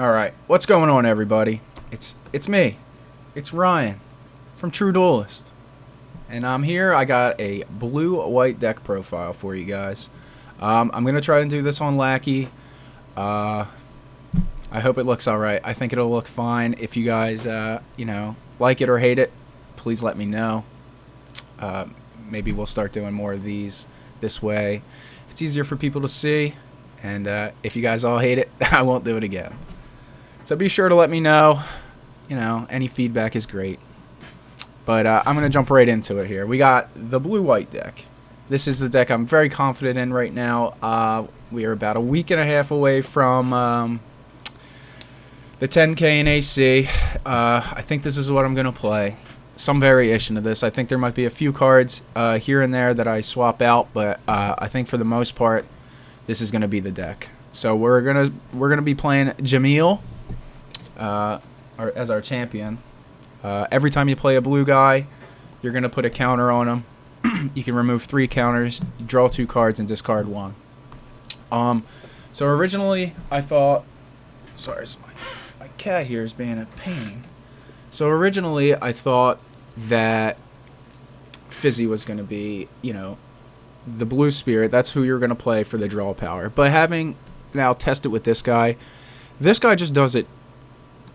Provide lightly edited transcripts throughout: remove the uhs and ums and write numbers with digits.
Alright, what's going on, everybody? It's me. It's Ryan from True Duelist. And I'm here. I got a blue-white deck profile for you guys. I'm going to try and do this on Lackey. I hope it looks alright. I think it'll look fine. If you guys, like it or hate it, please let me know. Maybe we'll start doing more of these this way. It's easier for people to see. And if you guys all hate it, I won't do it again. So be sure to let me know. Any feedback is great. But I'm going to jump right into it here. We got the blue-white deck. This is the deck I'm very confident in right now. We are about a week and a half away from the 10K in AC. I think this is what I'm going to play. Some variation of this. I think there might be a few cards here and there that I swap out, but I think for the most part, this is going to be the deck. So we're gonna be playing Jemial as our champion. Every time you play a blue guy, you're gonna put a counter on him. You can remove 3 counters, draw 2 cards, and discard 1. So originally I thought, sorry, my cat here is being a pain. So originally I thought that Fizzy was gonna be, the blue spirit. That's who you're gonna play for the draw power. But having now tested with this guy just does it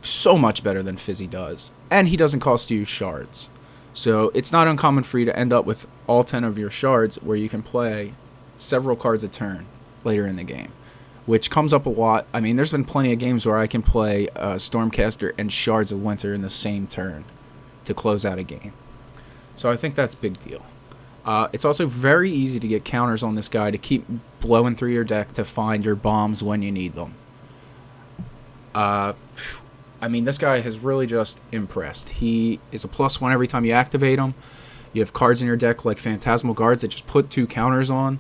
so much better than Fizzy does. And he doesn't cost you shards. So it's not uncommon for you to end up with all 10 of your shards where you can play several cards a turn later in the game, which comes up a lot. I mean, there's been plenty of games where I can play Stormcaster and Shards of Winter in the same turn to close out a game. So I think that's a big deal. It's also very easy to get counters on this guy to keep blowing through your deck to find your bombs when you need them. I mean, this guy has really just impressed. He is a +1 every time you activate him. You have cards in your deck like Phantasmal Guards that just put 2 counters on.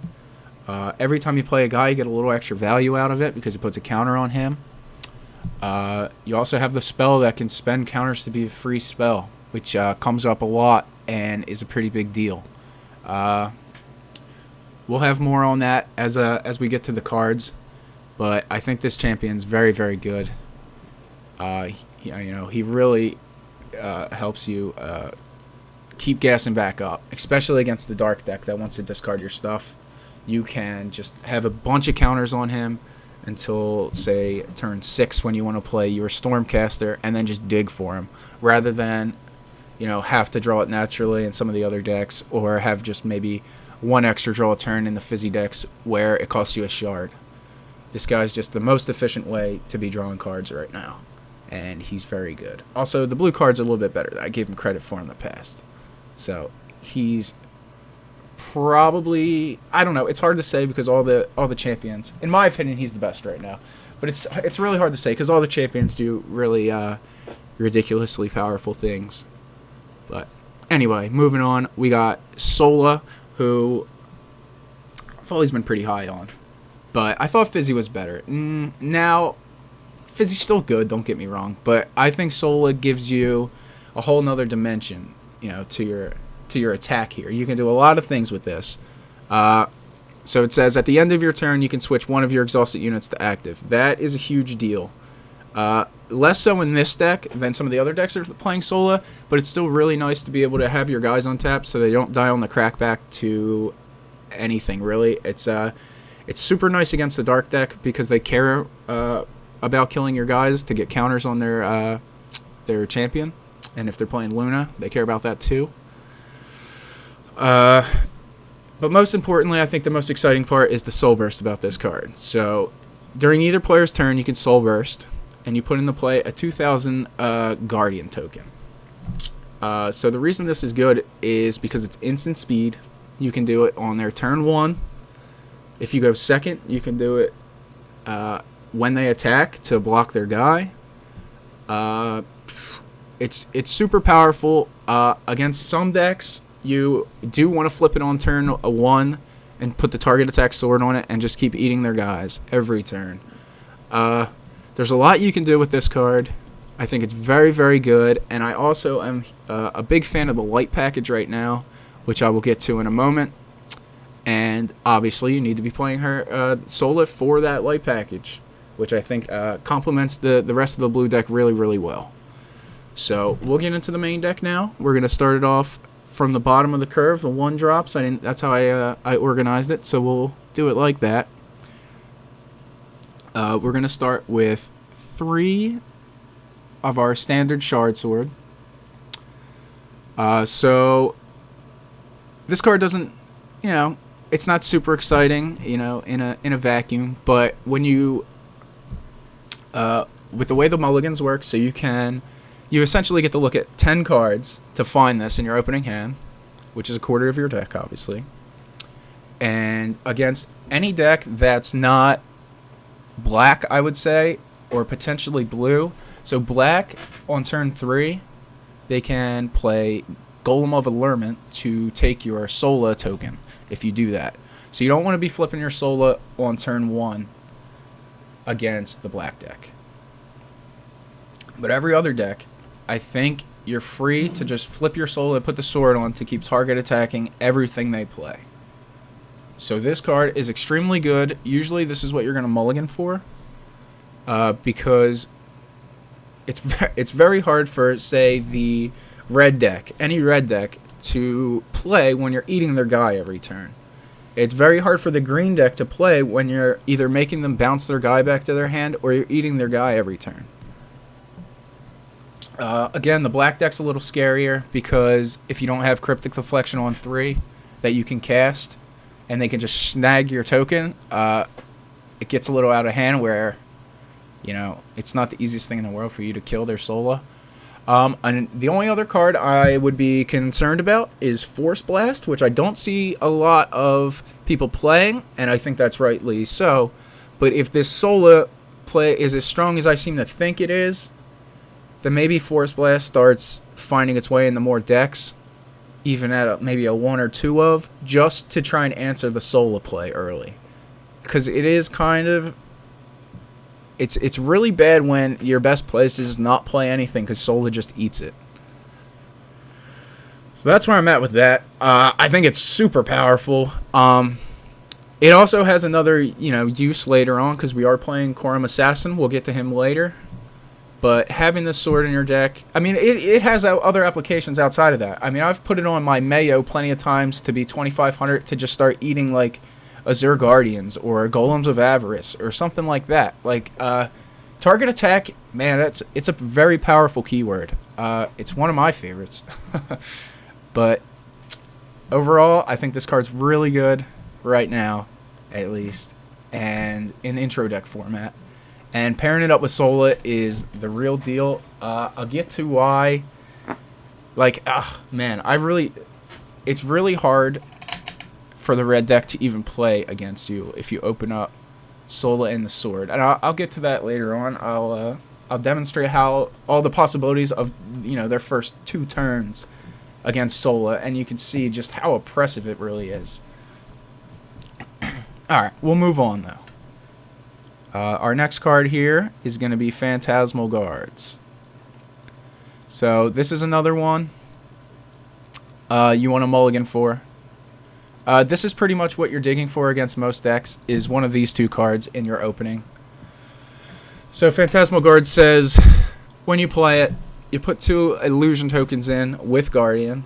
Every time you play a guy, you get a little extra value out of it because it puts a counter on him. You also have the spell that can spend counters to be a free spell, which comes up a lot and is a pretty big deal. We'll have more on that as we get to the cards, but I think this champion's very, very good. He really helps you keep gassing back up, especially against the dark deck that wants to discard your stuff. You can just have a bunch of counters on him until, say, turn 6 when you want to play your Stormcaster, and then just dig for him, rather than have to draw it naturally in some of the other decks, or have just maybe 1 extra draw a turn in the Fizzy decks where it costs you a shard. This guy's just the most efficient way to be drawing cards right now, and he's very good. Also, the blue card's a little bit better. I gave him credit for in the past. So, he's probably, I don't know, it's hard to say because all the champions, in my opinion, he's the best right now. But it's really hard to say because all the champions do really ridiculously powerful things. But anyway, moving on, we got Sola, who I've always been pretty high on. But I thought Fizzy was better. Now, Fizzy's still good, don't get me wrong. But I think Sola gives you a whole nother dimension, to your attack here. You can do a lot of things with this. So it says, at the end of your turn, you can switch 1 of your exhausted units to active. That is a huge deal. Less so in this deck than some of the other decks that are playing Sola, but it's still really nice to be able to have your guys on tap so they don't die on the crackback to anything, really. It's super nice against the dark deck because they care about killing your guys to get counters on their champion. And if they're playing Luna, they care about that too. But most importantly, I think the most exciting part is the Soul Burst about this card. So during either player's turn, you can Soul Burst, and you put into play a 2,000 Guardian token. So the reason this is good is because it's instant speed. You can do it on their turn 1. If you go second, you can do it when they attack to block their guy. It's super powerful against some decks. You do want to flip it on turn 1 and put the target attack sword on it and just keep eating their guys every turn. There's a lot you can do with this card. I think it's very, very good. And I also am a big fan of the light package right now, which I will get to in a moment. And obviously, you need to be playing her Sola for that light package. which I think complements the rest of the blue deck really, really well. So we'll get into the main deck now. We're going to start it off from the bottom of the curve, the 1-drops. That's how I organized it, so we'll do it like that. We're going to start with 3 of our Standard Shardsword. So this card doesn't, it's not super exciting, in a vacuum, but when you, with the way the mulligans work, so you essentially get to look at 10 cards to find this in your opening hand, which is a quarter of your deck, obviously. And against any deck that's not black, I would say, or potentially blue. So black, on turn 3, they can play Golem of Allurement to take your Sola token, if you do that. So you don't want to be flipping your Sola on turn 1 against the black deck. But every other deck, I think you're free to just flip your Sola and put the sword on to keep target attacking everything they play. So this card is extremely good. Usually this is what you're going to mulligan for, because it's very hard for, say, the red deck, any red deck, to play when you're eating their guy every turn. It's very hard for the green deck to play when you're either making them bounce their guy back to their hand or you're eating their guy every turn. Again, the black deck's a little scarier because if you don't have Cryptic Deflection on 3 that you can cast and they can just snag your token, it gets a little out of hand where, it's not the easiest thing in the world for you to kill their Sola. And the only other card I would be concerned about is Force Blast, which I don't see a lot of people playing, and I think that's rightly so. But if this Sola play is as strong as I seem to think it is, then maybe Force Blast starts finding its way into more decks, even at maybe a 1 or 2 of, just to try and answer the Sola play early. Because it is kind of... It's really bad when your best play is to just not play anything because Sola just eats it. So that's where I'm at with that. I think it's super powerful. It also has another use later on because we are playing Corum Assassin. We'll get to him later. But having this sword in your deck, it has other applications outside of that. I've put it on my Mei-Yu plenty of times to be 2,500 to just start eating, like, Azure Guardians or Golems of Avarice or something like that. Like, target attack, man, it's a very powerful keyword. It's one of my favorites. But overall, I think this card's really good right now, at least, and in intro deck format. And pairing it up with Sola is the real deal. I'll get to why. Like, man, it's really hard for the red deck to even play against you if you open up Sola and the sword. And I'll get to that later on. I'll demonstrate how all the possibilities of their first 2 turns against Sola, and you can see just how oppressive it really is. All right, we'll move on though. Our next card here is going to be Phantasmal Guards. So this is another one you want to mulligan for. This is pretty much what you're digging for against most decks, is one of these 2 cards in your opening. So Phantasmal Guards says, when you play it, you put 2 illusion tokens in with Guardian,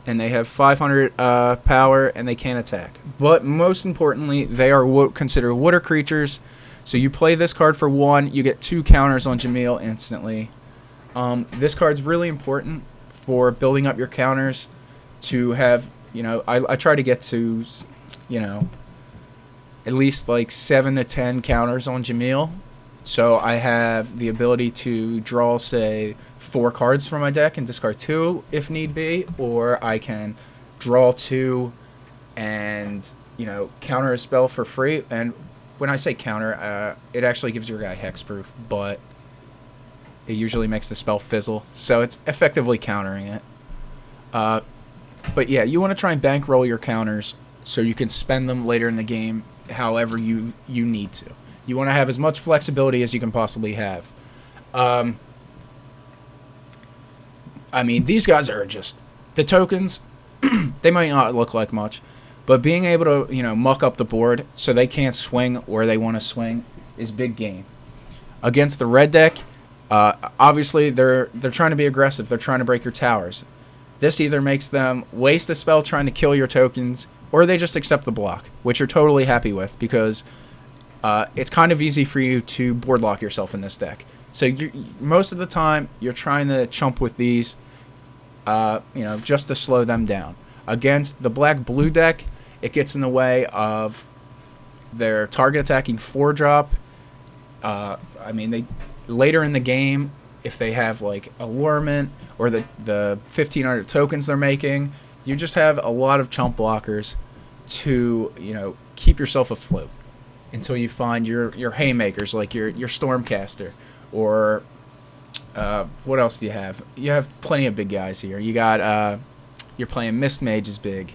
and they have 500 power, and they can't attack. But most importantly, they are considered water creatures. So you play this card for 1, you get 2 counters on Jemial instantly. This card's really important for building up your counters to have, I try to get to, at least like 7 to 10 counters on Jemial. So I have the ability to draw, say, 4 cards from my deck and discard 2 if need be, or I can draw 2 and, counter a spell for free. And when I say counter, it actually gives your guy hexproof, but it usually makes the spell fizzle, so it's effectively countering it. But yeah, you want to try and bankroll your counters so you can spend them later in the game however you need to. You want to have as much flexibility as you can possibly have. These guys are just... The tokens, they might not look like much, but being able to, muck up the board so they can't swing where they want to swing is big game. Against the red deck, obviously they're trying to be aggressive. They're trying to break your towers. This either makes them waste a spell trying to kill your tokens, or they just accept the block, which you're totally happy with because it's kind of easy for you to board lock yourself in this deck. So most of the time, you're trying to chump with these, just to slow them down. Against the black-blue deck, it gets in the way of their target attacking 4-drop. They later in the game, if they have like allurement or the 1500 tokens they're making, you just have a lot of chump blockers to keep yourself afloat until you find your haymakers like your Stormcaster or what else do you have? You have plenty of big guys here. You got you're playing Mistmage is big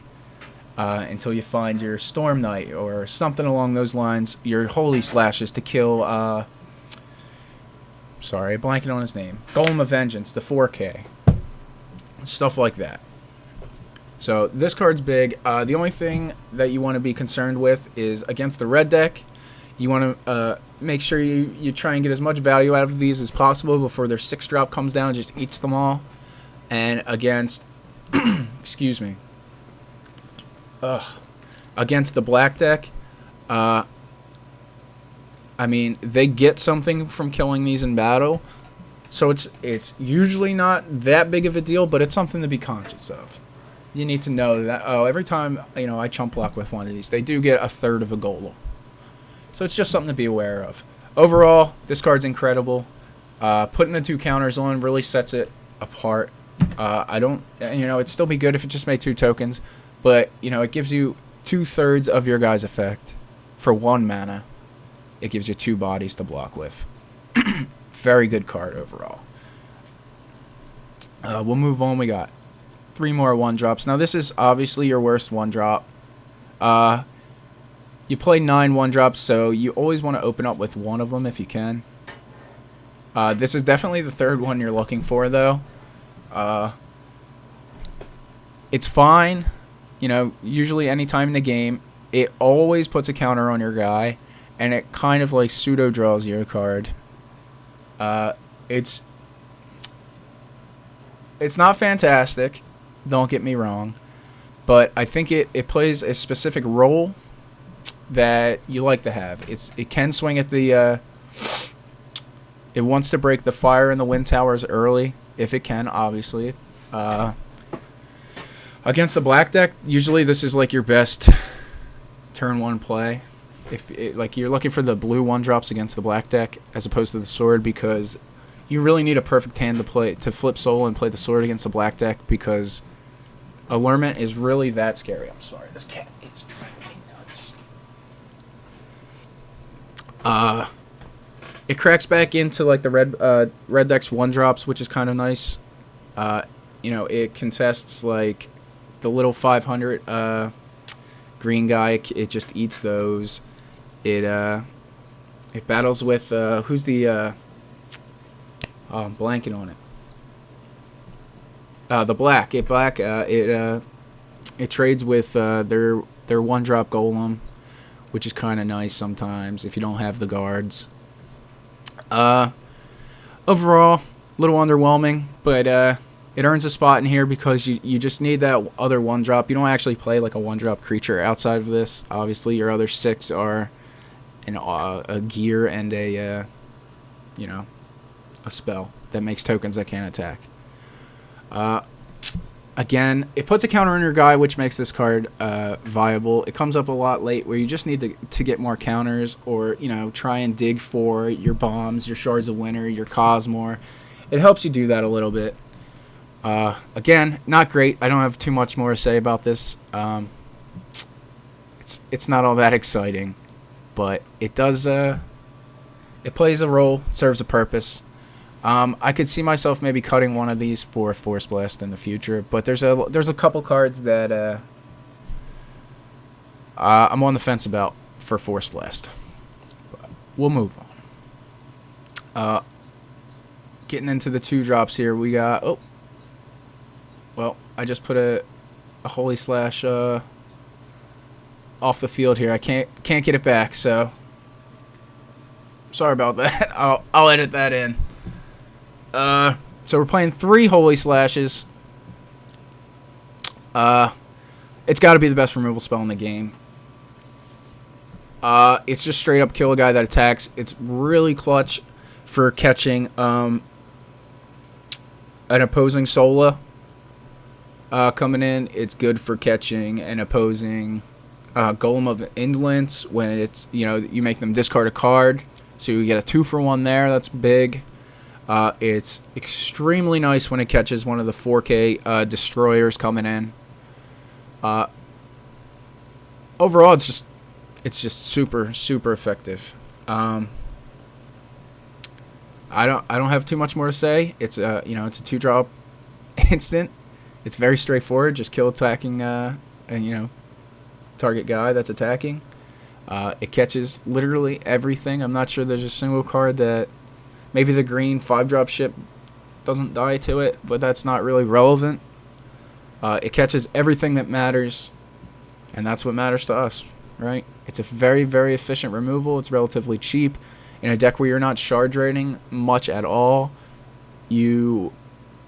until you find your Stormknight or something along those lines. Your Holy Slashes to kill. Sorry, blanking on his name. Golem of Vengeance, the 4K. Stuff like that. So this card's big. The only thing that you want to be concerned with is against the red deck. You want to make sure you try and get as much value out of these as possible before their 6-drop comes down and just eats them all. And against, excuse me, against the black deck, they get something from killing these in battle. So it's usually not that big of a deal, but it's something to be conscious of. You need to know that, every time, I chump block with one of these, they do get a third of a golem. So it's just something to be aware of. Overall, this card's incredible. Putting the 2 counters on really sets it apart. It'd still be good if it just made 2 tokens, but, it gives you 2/3 of your guy's effect for 1 mana. It gives you 2 bodies to block with. Very good card overall. We'll move on. We got 3 more 1-drops. Now, this is obviously your worst 1-drop. You play 9 1-drops, so you always want to open up with 1 of them if you can. This is definitely the 3rd one you're looking for, though. It's fine. Usually any time in the game, it always puts a counter on your guy, and it kind of like pseudo draws you a card. It's not fantastic, don't get me wrong, but I think it plays a specific role that you like to have. It can swing at the it wants to break the fire and the wind towers early if it can, obviously. Against the black deck, usually this is like your best turn 1 play. If you're looking for the blue 1-drops against the black deck as opposed to the sword, because you really need a perfect hand to flip Sola and play the sword against the black deck, because allurement is really that scary. I'm sorry, this cat is driving me nuts. It cracks back into like the red deck's 1-drops, which is kind of nice. It contests like the little 500 green guy. It just eats those. It battles with who's the I'm blanking on it. The black. It trades with their 1-drop golem, which is kind of nice sometimes if you don't have the guards. Overall, a little underwhelming, but it earns a spot in here because you just need that other 1-drop. You don't actually play like a 1-drop creature outside of this. Obviously, your other 6 are a gear and a spell that makes tokens that can't attack. Again, it puts a counter on your guy, which makes this card viable. It comes up a lot late where you just need to get more counters, or try and dig for your bombs, your Shards of Winter, your Cosmore. It helps you do that a little bit. Again, not great. I don't have too much more to say about this. It's not all that exciting, but it does. It plays a role, serves a purpose. I could see myself maybe cutting one of these for Force Blast in the future, but there's a couple cards that I'm on the fence about for Force Blast. But we'll move on. Getting into the 2-drops here, we got I just put a Holy Slash off the field here. I can't get it back, so Sorry about that. I'll edit that in. So we're playing 3 Holy Slashes. It's got to be the best removal spell in the game. It's just straight up kill a guy that attacks. It's really clutch for catching an opposing Sola coming in. It's good for catching an opposing Golem of Indolence when it's, you make them discard a card. So you get a 2-for-1 there. That's big. It's extremely nice when it catches one of the 4K destroyers coming in. Overall, it's just super effective. I don't have too much more to say. It's it's a 2-drop instant. It's very straightforward. Just kill attacking and target guy that's attacking. It catches literally everything. I'm not sure there's a single card that maybe the green 5-drop ship doesn't die to it, but that's not really relevant. It catches everything that matters, and that's what matters to us, right? It's a very efficient removal. It's relatively cheap. In a deck where you're not shard draining much at all,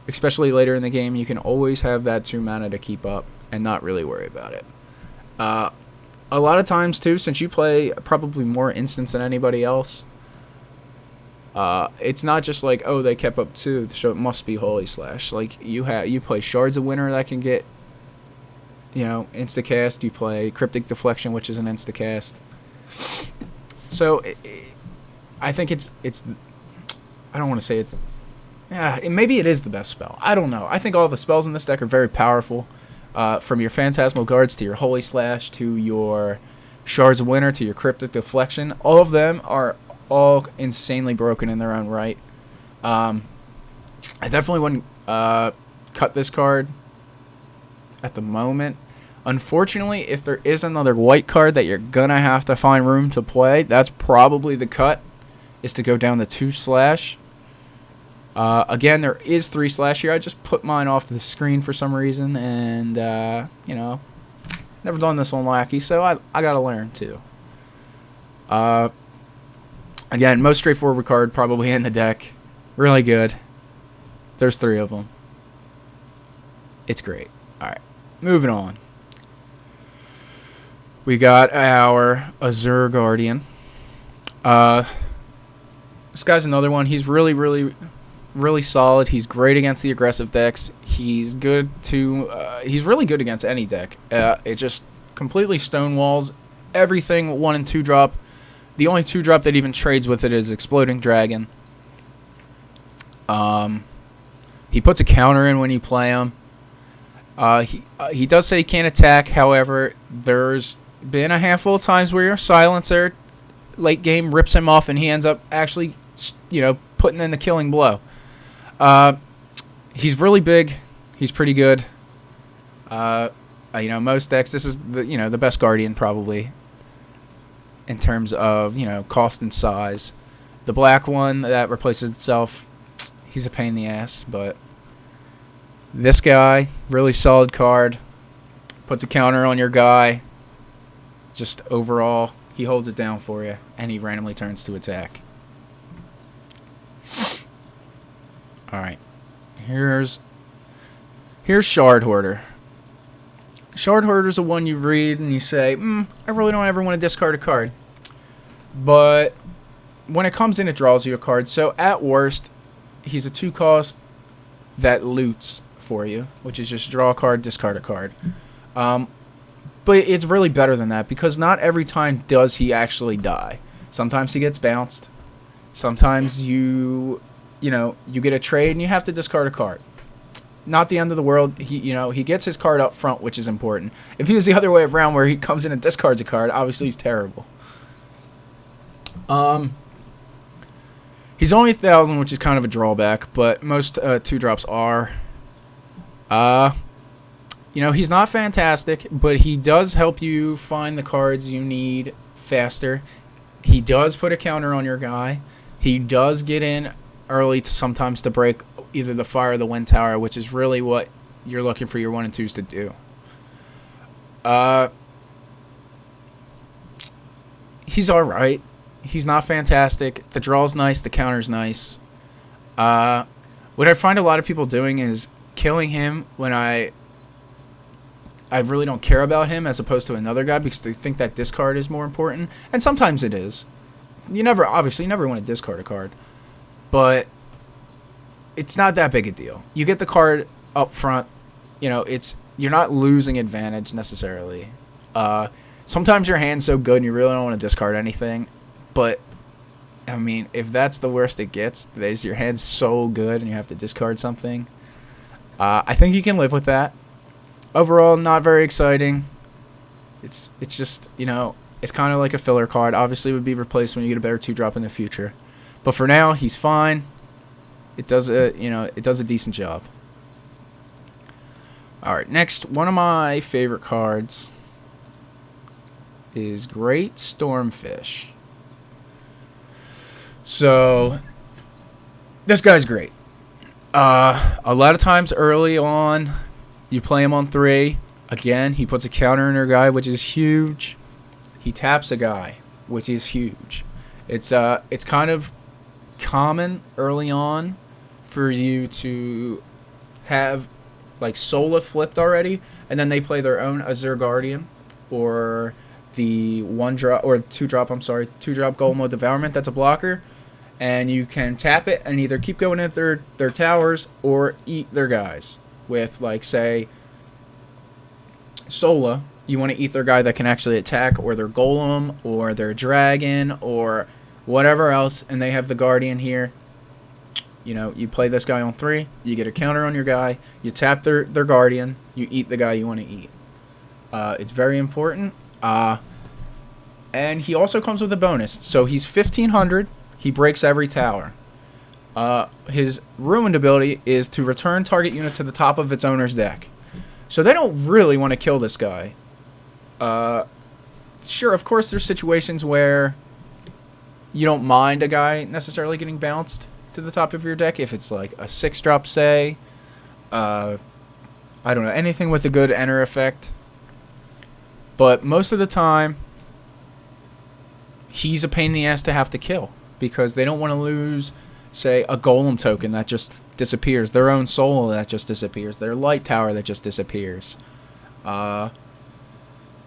especially later in the game, you can always have that 2 mana to keep up and not really worry about it. A lot of times, too, since you play probably more instants than anybody else, it's not just like, oh, they kept up 2, so it must be Holy Slash. Like, you play Shards of Winter that can get, insta-cast. You play Cryptic Deflection, which is an insta-cast. So, I think it's I don't want to say it's... Yeah, maybe it is the best spell. I don't know. I think all the spells in this deck are very powerful. From your Phantasmal Guards to your Holy Slash to your Shards of Winter to your Cryptic Deflection. All of them are all insanely broken in their own right. I definitely wouldn't cut this card at the moment. Unfortunately, if there is another white card that you're going to have to find room to play, that's probably the cut, is to go down to 2/. Again, there is 3/ here. I just put mine off the screen for some reason, and, never done this on Lackey, so I got to learn, too. Again, most straightforward card probably in the deck. Really good. There's 3 of them. It's great. Alright, moving on. We got our Azure Guardian. This guy's another one. He's really solid. He's great against the aggressive decks. He's good to... he's really good against any deck. It just completely stonewalls everything 1 and 2 drop. The only 2 drop that even trades with it is Exploding Dragon. He puts a counter in when you play him. He does say he can't attack. However, there's been a handful of times where your Silencer late game rips him off and he ends up actually, putting in the killing blow. He's really big. He's pretty good. Most decks, this is the best Guardian probably in terms of, cost and size. The black one that replaces itself, he's a pain in the ass, but this guy, really solid card. Puts a counter on your guy. Just overall, he holds it down for you, and he randomly turns to attack. Alright. Here's Shard Hoarder. Shard Hoarder's a one you read and you say, I really don't ever want to discard a card. But when it comes in, it draws you a card. So at worst, he's a 2-cost that loots for you, which is just draw a card, discard a card. But it's really better than that, because not every time does he actually die. Sometimes he gets bounced. Sometimes you get a trade and you have to discard a card. Not the end of the world. He gets his card up front, which is important. If he was the other way around, where he comes in and discards a card, obviously he's terrible. He's only 1,000, which is kind of a drawback, but most 2-drops are. He's not fantastic, but he does help you find the cards you need faster. He does put a counter on your guy. He does get in early sometimes to break either the fire or the wind tower, which is really what you're looking for your 1 and 2s to do. He's alright. He's not fantastic. The draw's nice. The counter's nice. What I find a lot of people doing is killing him when I really don't care about him, as opposed to another guy, because they think that discard is more important. And sometimes it is. Obviously, you never want to discard a card. But it's not that big a deal. You get the card up front. You're not losing advantage necessarily. Sometimes your hand's so good and you really don't want to discard anything. But, I mean, if that's the worst it gets, is your hand's so good and you have to discard something, I think you can live with that. Overall, not very exciting. It's just, it's kind of like a filler card. Obviously, it would be replaced when you get a better 2-drop in the future. But for now, he's fine. It does a decent job. All right, next, one of my favorite cards is Great Stormfish. So, this guy's great. A lot of times early on, you play him on 3. Again, he puts a counter in your guy, which is huge. He taps a guy, which is huge. It's kind of common early on for you to have like Sola flipped already, and then they play their own Azure Guardian or the 2-drop Golem of Devourment that's a blocker, and you can tap it and either keep going at their towers or eat their guys with, like, say, Sola. You want to eat their guy that can actually attack, or their Golem, or their Dragon, or whatever else, and they have the Guardian here. You play this guy on 3, you get a counter on your guy, you tap their Guardian, you eat the guy you want to eat. It's very important. And he also comes with a bonus. So he's 1500, he breaks every tower. His ruined ability is to return target unit to the top of its owner's deck. So they don't really want to kill this guy. Sure, of course, there's situations where you don't mind a guy necessarily getting bounced to the top of your deck. If it's like a 6-drop, say. I don't know, anything with a good enter effect. But most of the time, he's a pain in the ass to have to kill, because they don't want to lose, say, a Golem token that just disappears, their own Soul that just disappears, their Light Tower that just disappears. You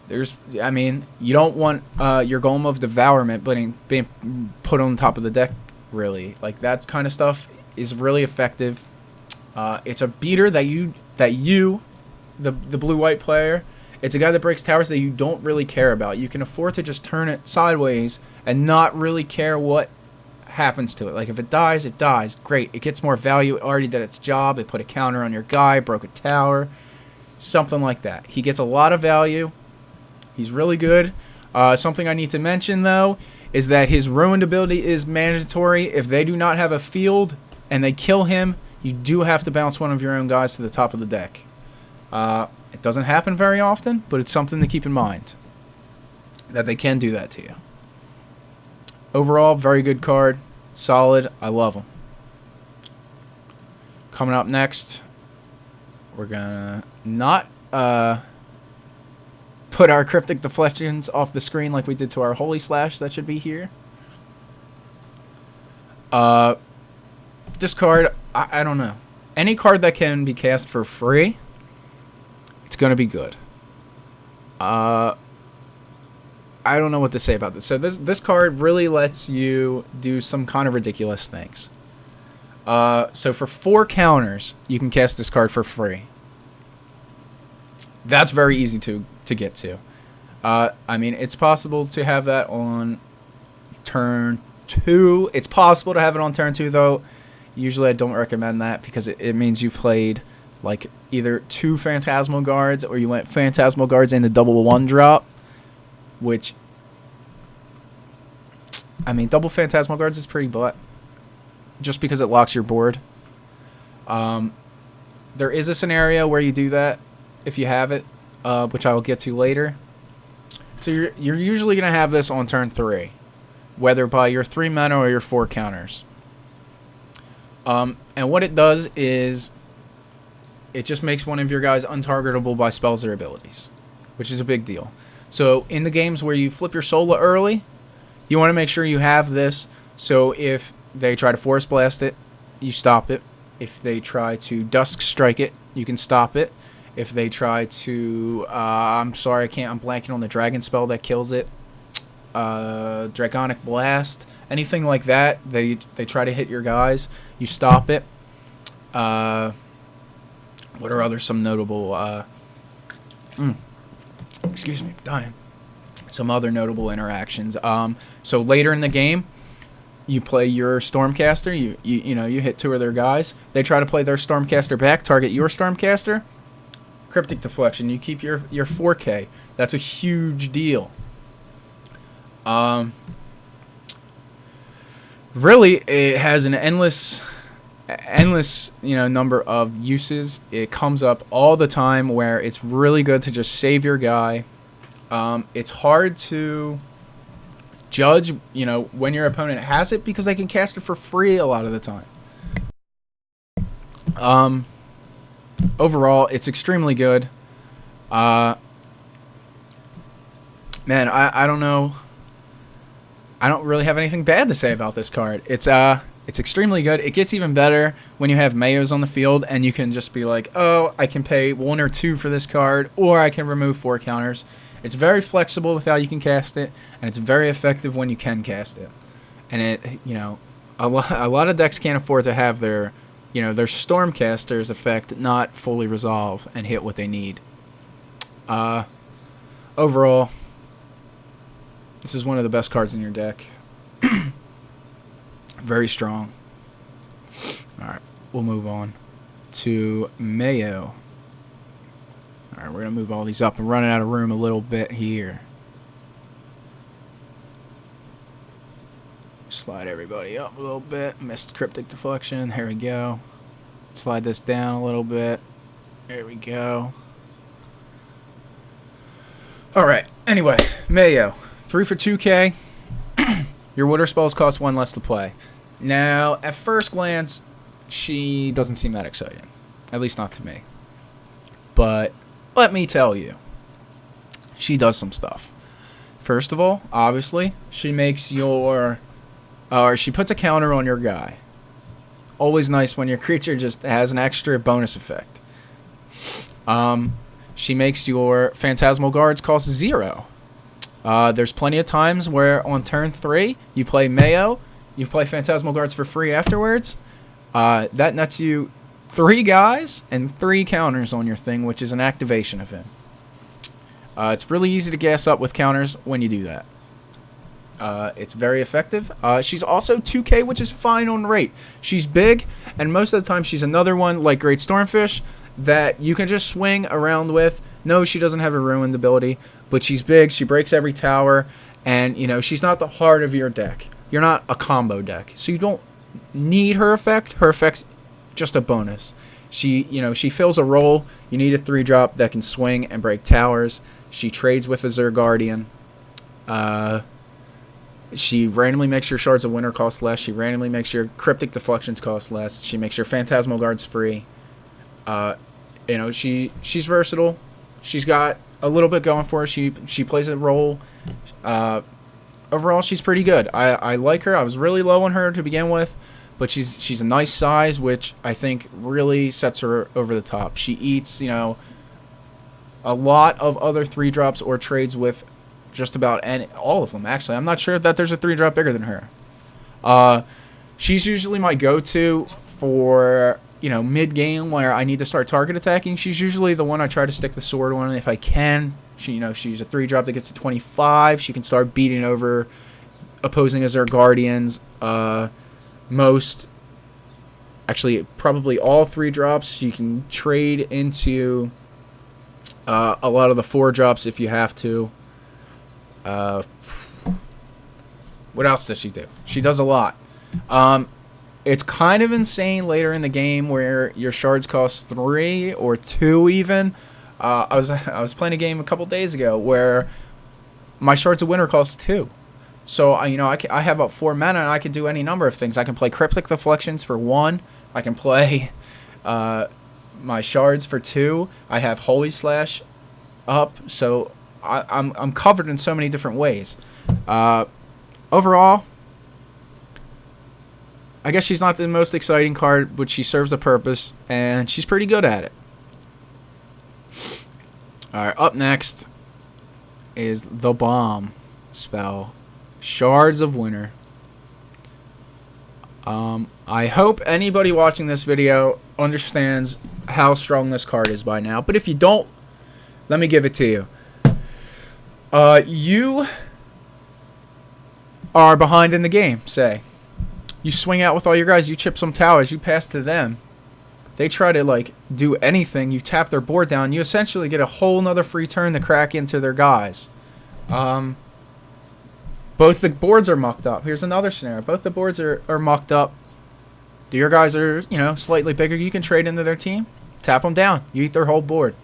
don't want your Golem of Devourment being put on top of the deck, really. Like, that kind of stuff is really effective. It's a beater that you, the blue-white player, it's a guy that breaks towers that you don't really care about. You can afford to just turn it sideways and not really care what happens to it. Like, if it dies, it dies. Great. It gets more value. It already did its job. It put a counter on your guy, broke a tower, something like that. He gets a lot of value. He's really good. Something I need to mention, though, is that his ruined ability is mandatory. If they do not have a field and they kill him, you do have to bounce one of your own guys to the top of the deck. It doesn't happen very often, but it's something to keep in mind, that they can do that to you. Overall, very good card. Solid. I love him. Coming up next, we're going to not put our Cryptic Deflections off the screen like we did to our Holy Slash that should be here. This card, I don't know. Any card that can be cast for free, it's going to be good. I don't know what to say about this. So this card really lets you do some kind of ridiculous things. So for 4 counters, you can cast this card for free. That's very easy to get to. It's possible to have that on turn 2. It's possible to have it on turn 2, though. Usually I don't recommend that, because it means you played like either 2 Phantasmal Guards, or you went Phantasmal Guards and a double 1-drop, which, double Phantasmal Guards is pretty butt, just because it locks your board. There is a scenario where you do that if you have it, which I will get to later. So you're usually going to have this on turn 3, whether by your 3 mana or your 4 counters. And what it does is it just makes one of your guys untargetable by spells or abilities, which is a big deal. So in the games where you flip your Sola early, You want to make sure you have this, so if they try to Force Blast it, you stop it. If they try to Dusk Strike it, you can stop it. If they try to, I'm sorry, I'm blanking on the dragon spell that kills it. Dragonic Blast, anything like that, they try to hit your guys, you stop it. What are some notable, excuse me, dying. Some other notable interactions. So later in the game, you play your Stormcaster, you hit 2 of their guys, they try to play their Stormcaster back, target your Stormcaster, Cryptic Deflection, you keep your 4K. That's a huge deal. Really, it has an endless number of uses. It comes up all the time where it's really good to just save your guy. It's hard to judge, when your opponent has it, because they can cast it for free a lot of the time. Overall, it's extremely good. Man, I don't know. I don't really have anything bad to say about this card. It's extremely good. It gets even better when you have Mei-Yus on the field and you can just be like, oh, I can pay 1 or 2 for this card, or I can remove 4 counters. It's very flexible with how you can cast it, and it's very effective when you can cast it. And a lot of decks can't afford to have their Stormcaster's effect not fully resolve and hit what they need. Overall, this is one of the best cards in your deck. Very strong. Alright, we'll move on to Mei-Yu. Alright, we're going to move all these up. I'm running out of room a little bit here. Slide everybody up a little bit. Missed Cryptic Deflection. There we go. Slide this down a little bit. There we go. Alright, anyway, Mei-Yu. 3 for 2K. Your water spells cost 1 less to play. Now, at first glance, she doesn't seem that exciting. At least not to me. But let me tell you, she does some stuff. First of all, obviously, she makes she puts a counter on your guy. Always nice when your creature just has an extra bonus effect. She makes your Phantasmal Guards cost 0. There's plenty of times where on turn 3, you play Mei-Yu, you play Phantasmal Guards for free afterwards. That nets you 3 guys and 3 counters on your thing, which is an activation event. It's really easy to gas up with counters when you do that. It's very effective. She's also 2K, which is fine on rate. She's big, and most of the time she's another one like Great Stormfish that you can just swing around with. No, she doesn't have a ruined ability, but she's big, she breaks every tower, and, she's not the heart of your deck. You're not a combo deck, so you don't need her effect. Her effect's just a bonus. She fills a role. You need a 3-drop that can swing and break towers. She trades with Azure Guardian. She randomly makes your Shards of Winter cost less. She randomly makes your Cryptic Deflections cost less. She makes your Phantasmal Guards free. She's versatile. She's got a little bit going for her. She plays a role. Overall, she's pretty good. I like her. I was really low on her to begin with, but she's a nice size, which I think really sets her over the top. She eats, a lot of other 3-drops or trades with just about all of them, actually. I'm not sure that there's a 3-drop bigger than her. She's usually my go-to for, mid-game where I need to start target attacking. She's usually the one I try to stick the sword on if I can. She's a 3-drop that gets to 25. She can start beating over opposing Azure Guardians. Probably all 3-drops. You can trade into a lot of the 4-drops if you have to. What else does she do? She does a lot. It's kind of insane later in the game where your shards cost 3 or 2 even. I was playing a game a couple days ago where my Shards of Winter costs 2. So I have about 4 mana and I can do any number of things. I can play Cryptic Deflections for 1. I can play my Shards for 2. I have Holy Slash up, so I'm covered in so many different ways. overall, I guess she's not the most exciting card, but she serves a purpose, and she's pretty good at it. Alright, up next is the bomb spell, Shards of Winter. I hope anybody watching this video understands how strong this card is by now, but if you don't, let me give it to you. You are behind in the game, say. You swing out with all your guys, you chip some towers, you pass to them. They try to, like, do anything, you tap their board down, you essentially get a whole nother free turn to crack into their guys. Both the boards are mucked up. Here's another scenario. Both the boards are mucked up. Your guys are, you know, slightly bigger. You can trade into their team. Tap them down. You eat their whole board.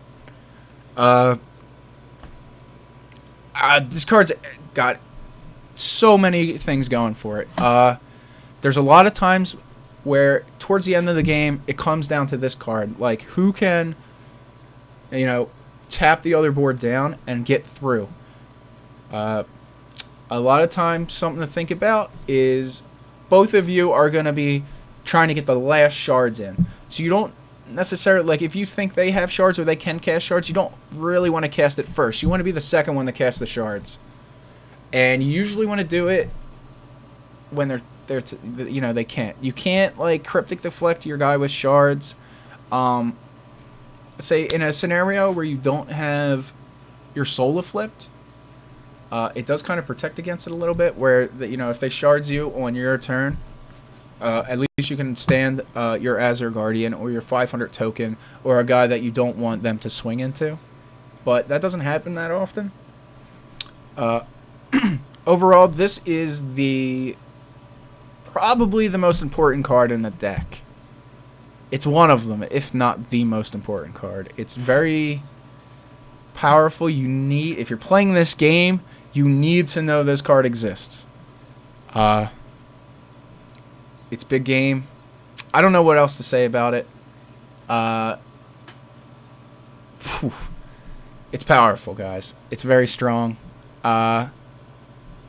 This card's got so many things going for it. There's a lot of times where towards the end of the game, it comes down to this card. Like, who can, you know, tap the other board down and get through. A lot of times, something to think about is both of you are going to be trying to get the last shards in. So you don't necessarily, like, if you think they have shards or they can cast shards, you don't really want to cast it first. You want to be the second one to cast the shards. And you usually want to do it when you know, they can't. You can't, like, Cryptic Deflect your guy with shards. Say, in a scenario where you don't have your Sola flipped, it does kind of protect against it a little bit, where, you know, if they shards you on your turn, at least you can stand your Azure Guardian or your 500 token or a guy that you don't want them to swing into. But that doesn't happen that often. Overall, this is probably the most important card in the deck. It's one of them, if not the most important card. It's very powerful. If you're playing this game, you need to know this card exists. It's big game. I don't know what else to say about it. It's powerful, guys. It's very strong.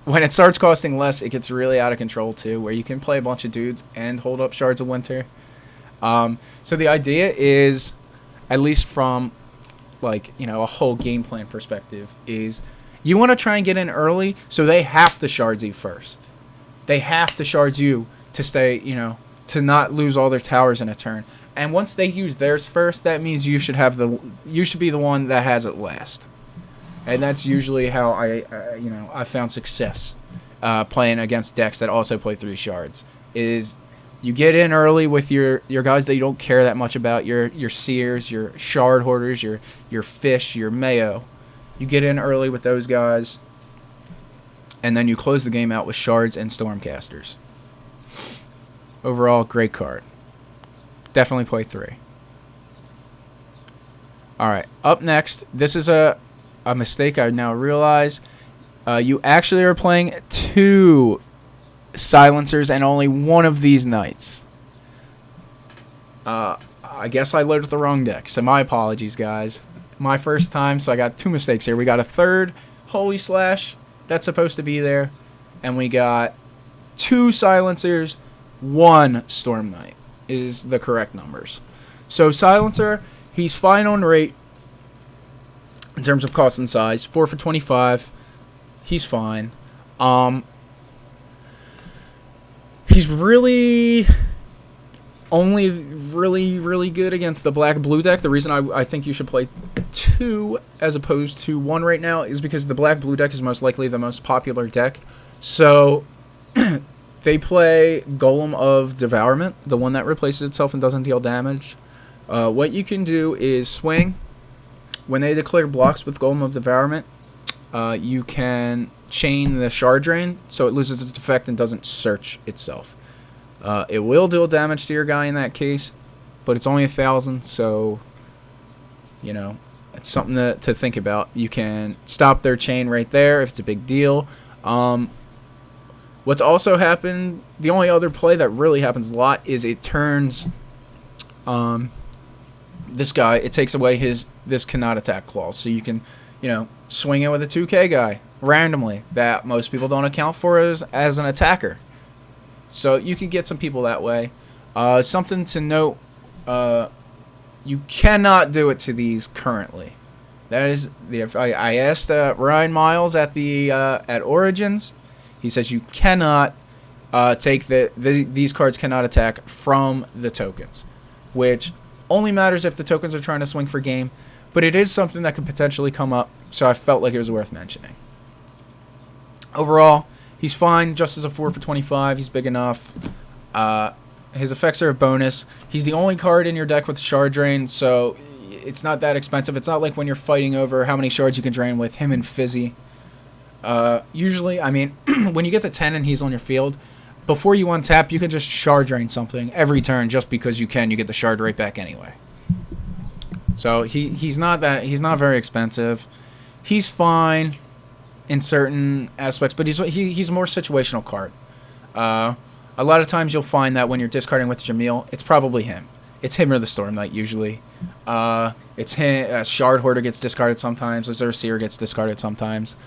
When it starts costing less, it gets really out of control too, where you can play a bunch of dudes and hold up Shards of Winter. So the idea is, at least from, like, you know, a whole game plan perspective, is you want to try and get in early, so they have to shards you first. They have to shards you to stay, you know, to not lose all their towers in a turn. And once they use theirs first, that means you should be the one that has it last. And that's usually how I found success playing against decks that also play 3 shards. Is you get in early with your guys that you don't care that much about, your Seers, your Shard Hoarders, your Fish, your Mei-Yu. You get in early with those guys, and then you close the game out with Shards and Stormcasters. Overall, great card. Definitely play 3. Alright, up next, this is a mistake I now realize. You actually are playing 2 Silencers and only one of these Knights. I guess I loaded the wrong deck, so my apologies, guys. My first time, so I got 2 mistakes here. We got a 3rd Holy Slash that's supposed to be there, and we got 2 Silencers, 1 Storm Knight is the correct numbers. So Silencer, he's fine on rate in terms of cost and size. 4 for 25. He's fine. He's really only really good against the black-blue deck. The reason I think you should play 2 as opposed to 1 right now is because the black-blue deck is most likely the most popular deck. So they play Golem of Devourment, the one that replaces itself and doesn't deal damage. What you can do is swing. When they declare blocks with Golem of Devourment, you can chain the Shard Drain so it loses its effect and doesn't search itself. It will deal damage to your guy in that case, but it's only 1,000, so, you know, it's something to think about. You can stop their chain right there if it's a big deal. What's also happened, the only other play that really happens a lot is it turns this guy, it takes away this cannot attack clause. So you can, you know, swing in with a 2k guy randomly that most people don't account for as an attacker. So you can get some people that way. Something to note, you cannot do it to these currently. That is, I asked Ryan Miles at Origins. He says you cannot take these cards cannot attack from the tokens, which only matters if the tokens are trying to swing for game. But it is something that could potentially come up, so I felt like it was worth mentioning. Overall, he's fine, just as a 4 for 25. He's big enough. His effects are a bonus. He's the only card in your deck with Shard Drain, so it's not that expensive. It's not like when you're fighting over how many shards you can drain with him and Fizzy. Usually, I mean, when you get to 10 and he's on your field, before you untap, you can just Shard Drain something every turn just because you can. You get the Shard right back anyway. So he's not very expensive. He's fine in certain aspects, but he's a more situational card. A lot of times you'll find that when you're discarding with Jemial, it's probably him. It's him or the Stormknight usually. It's him. Shard Hoarder gets discarded sometimes. Azure Seer gets discarded sometimes.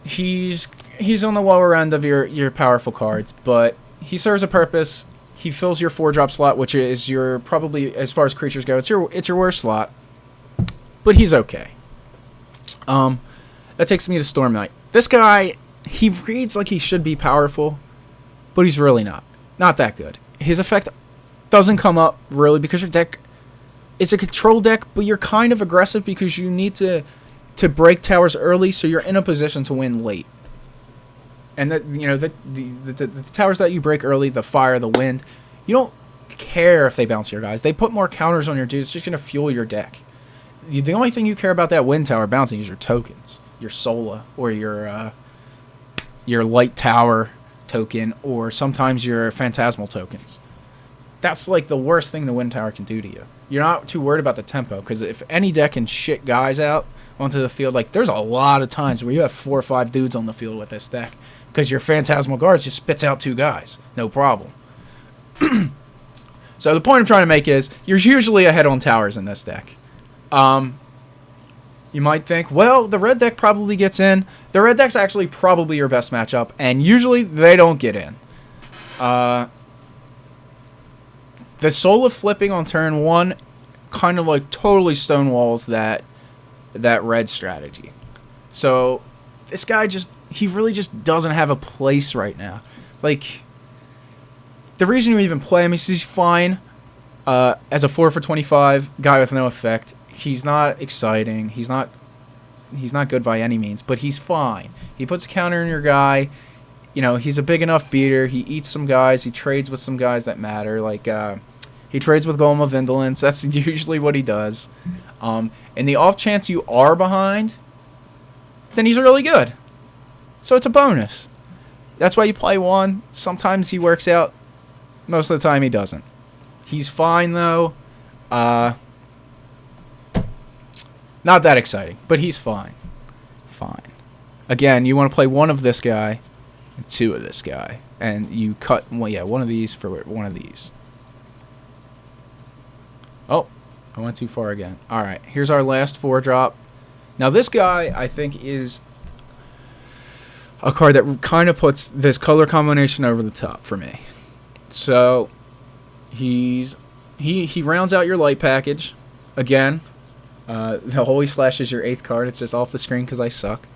He's on the lower end of your powerful cards, but he serves a purpose. He fills your 4-drop slot, which is your probably, as far as creatures go, it's your worst slot. But he's okay. That takes me to Stormknight. This guy, he reads like he should be powerful, but he's really not. Not that good. His effect doesn't come up really because your deck is a control deck, but you're kind of aggressive because you need to break towers early, so you're in a position to win late. And the towers that you break early, the fire, the wind, you don't care if they bounce your guys. They put more counters on your dudes. It's just going to fuel your deck. The only thing you care about that wind tower bouncing is your tokens, your Sola, or your light tower token, or sometimes your phantasmal tokens. That's like the worst thing the wind tower can do to you. You're not too worried about the tempo, because if any deck can shit guys out onto the field, like there's a lot of times where you have 4 or 5 dudes on the field with this deck, because your Phantasmal Guards just spits out 2 guys, no problem. So the point I'm trying to make is, you're usually ahead on towers in this deck. You might think, well, the red deck probably gets in. The red deck's actually probably your best matchup, and usually they don't get in. The Sola flipping on turn 1 kind of like totally stonewalls that red strategy. So this guy he really just doesn't have a place right now. Like, the reason you even play him is he's fine as a 4 for 25 guy with no effect. He's not exciting. He's not good by any means, but he's fine. He puts a counter in your guy. You know, he's a big enough beater. He eats some guys. He trades with some guys that matter. Like, he trades with Golem of Indolence. That's usually what he does. In the off chance you are behind, then he's really good. So it's a bonus. That's why you play one. Sometimes he works out. Most of the time he doesn't. He's fine, though. Not that exciting, but he's fine. Fine. Again, you want to play one of this guy and 2 of this guy. And you cut, well, yeah, one of these for one of these. Oh, I went too far again. Alright, here's our last 4-drop. Now this guy, I think, is a card that kind of puts this color combination over the top for me. So, he rounds out your light package. Again, the Holy Slash is your 8th card. It's just off the screen because I suck.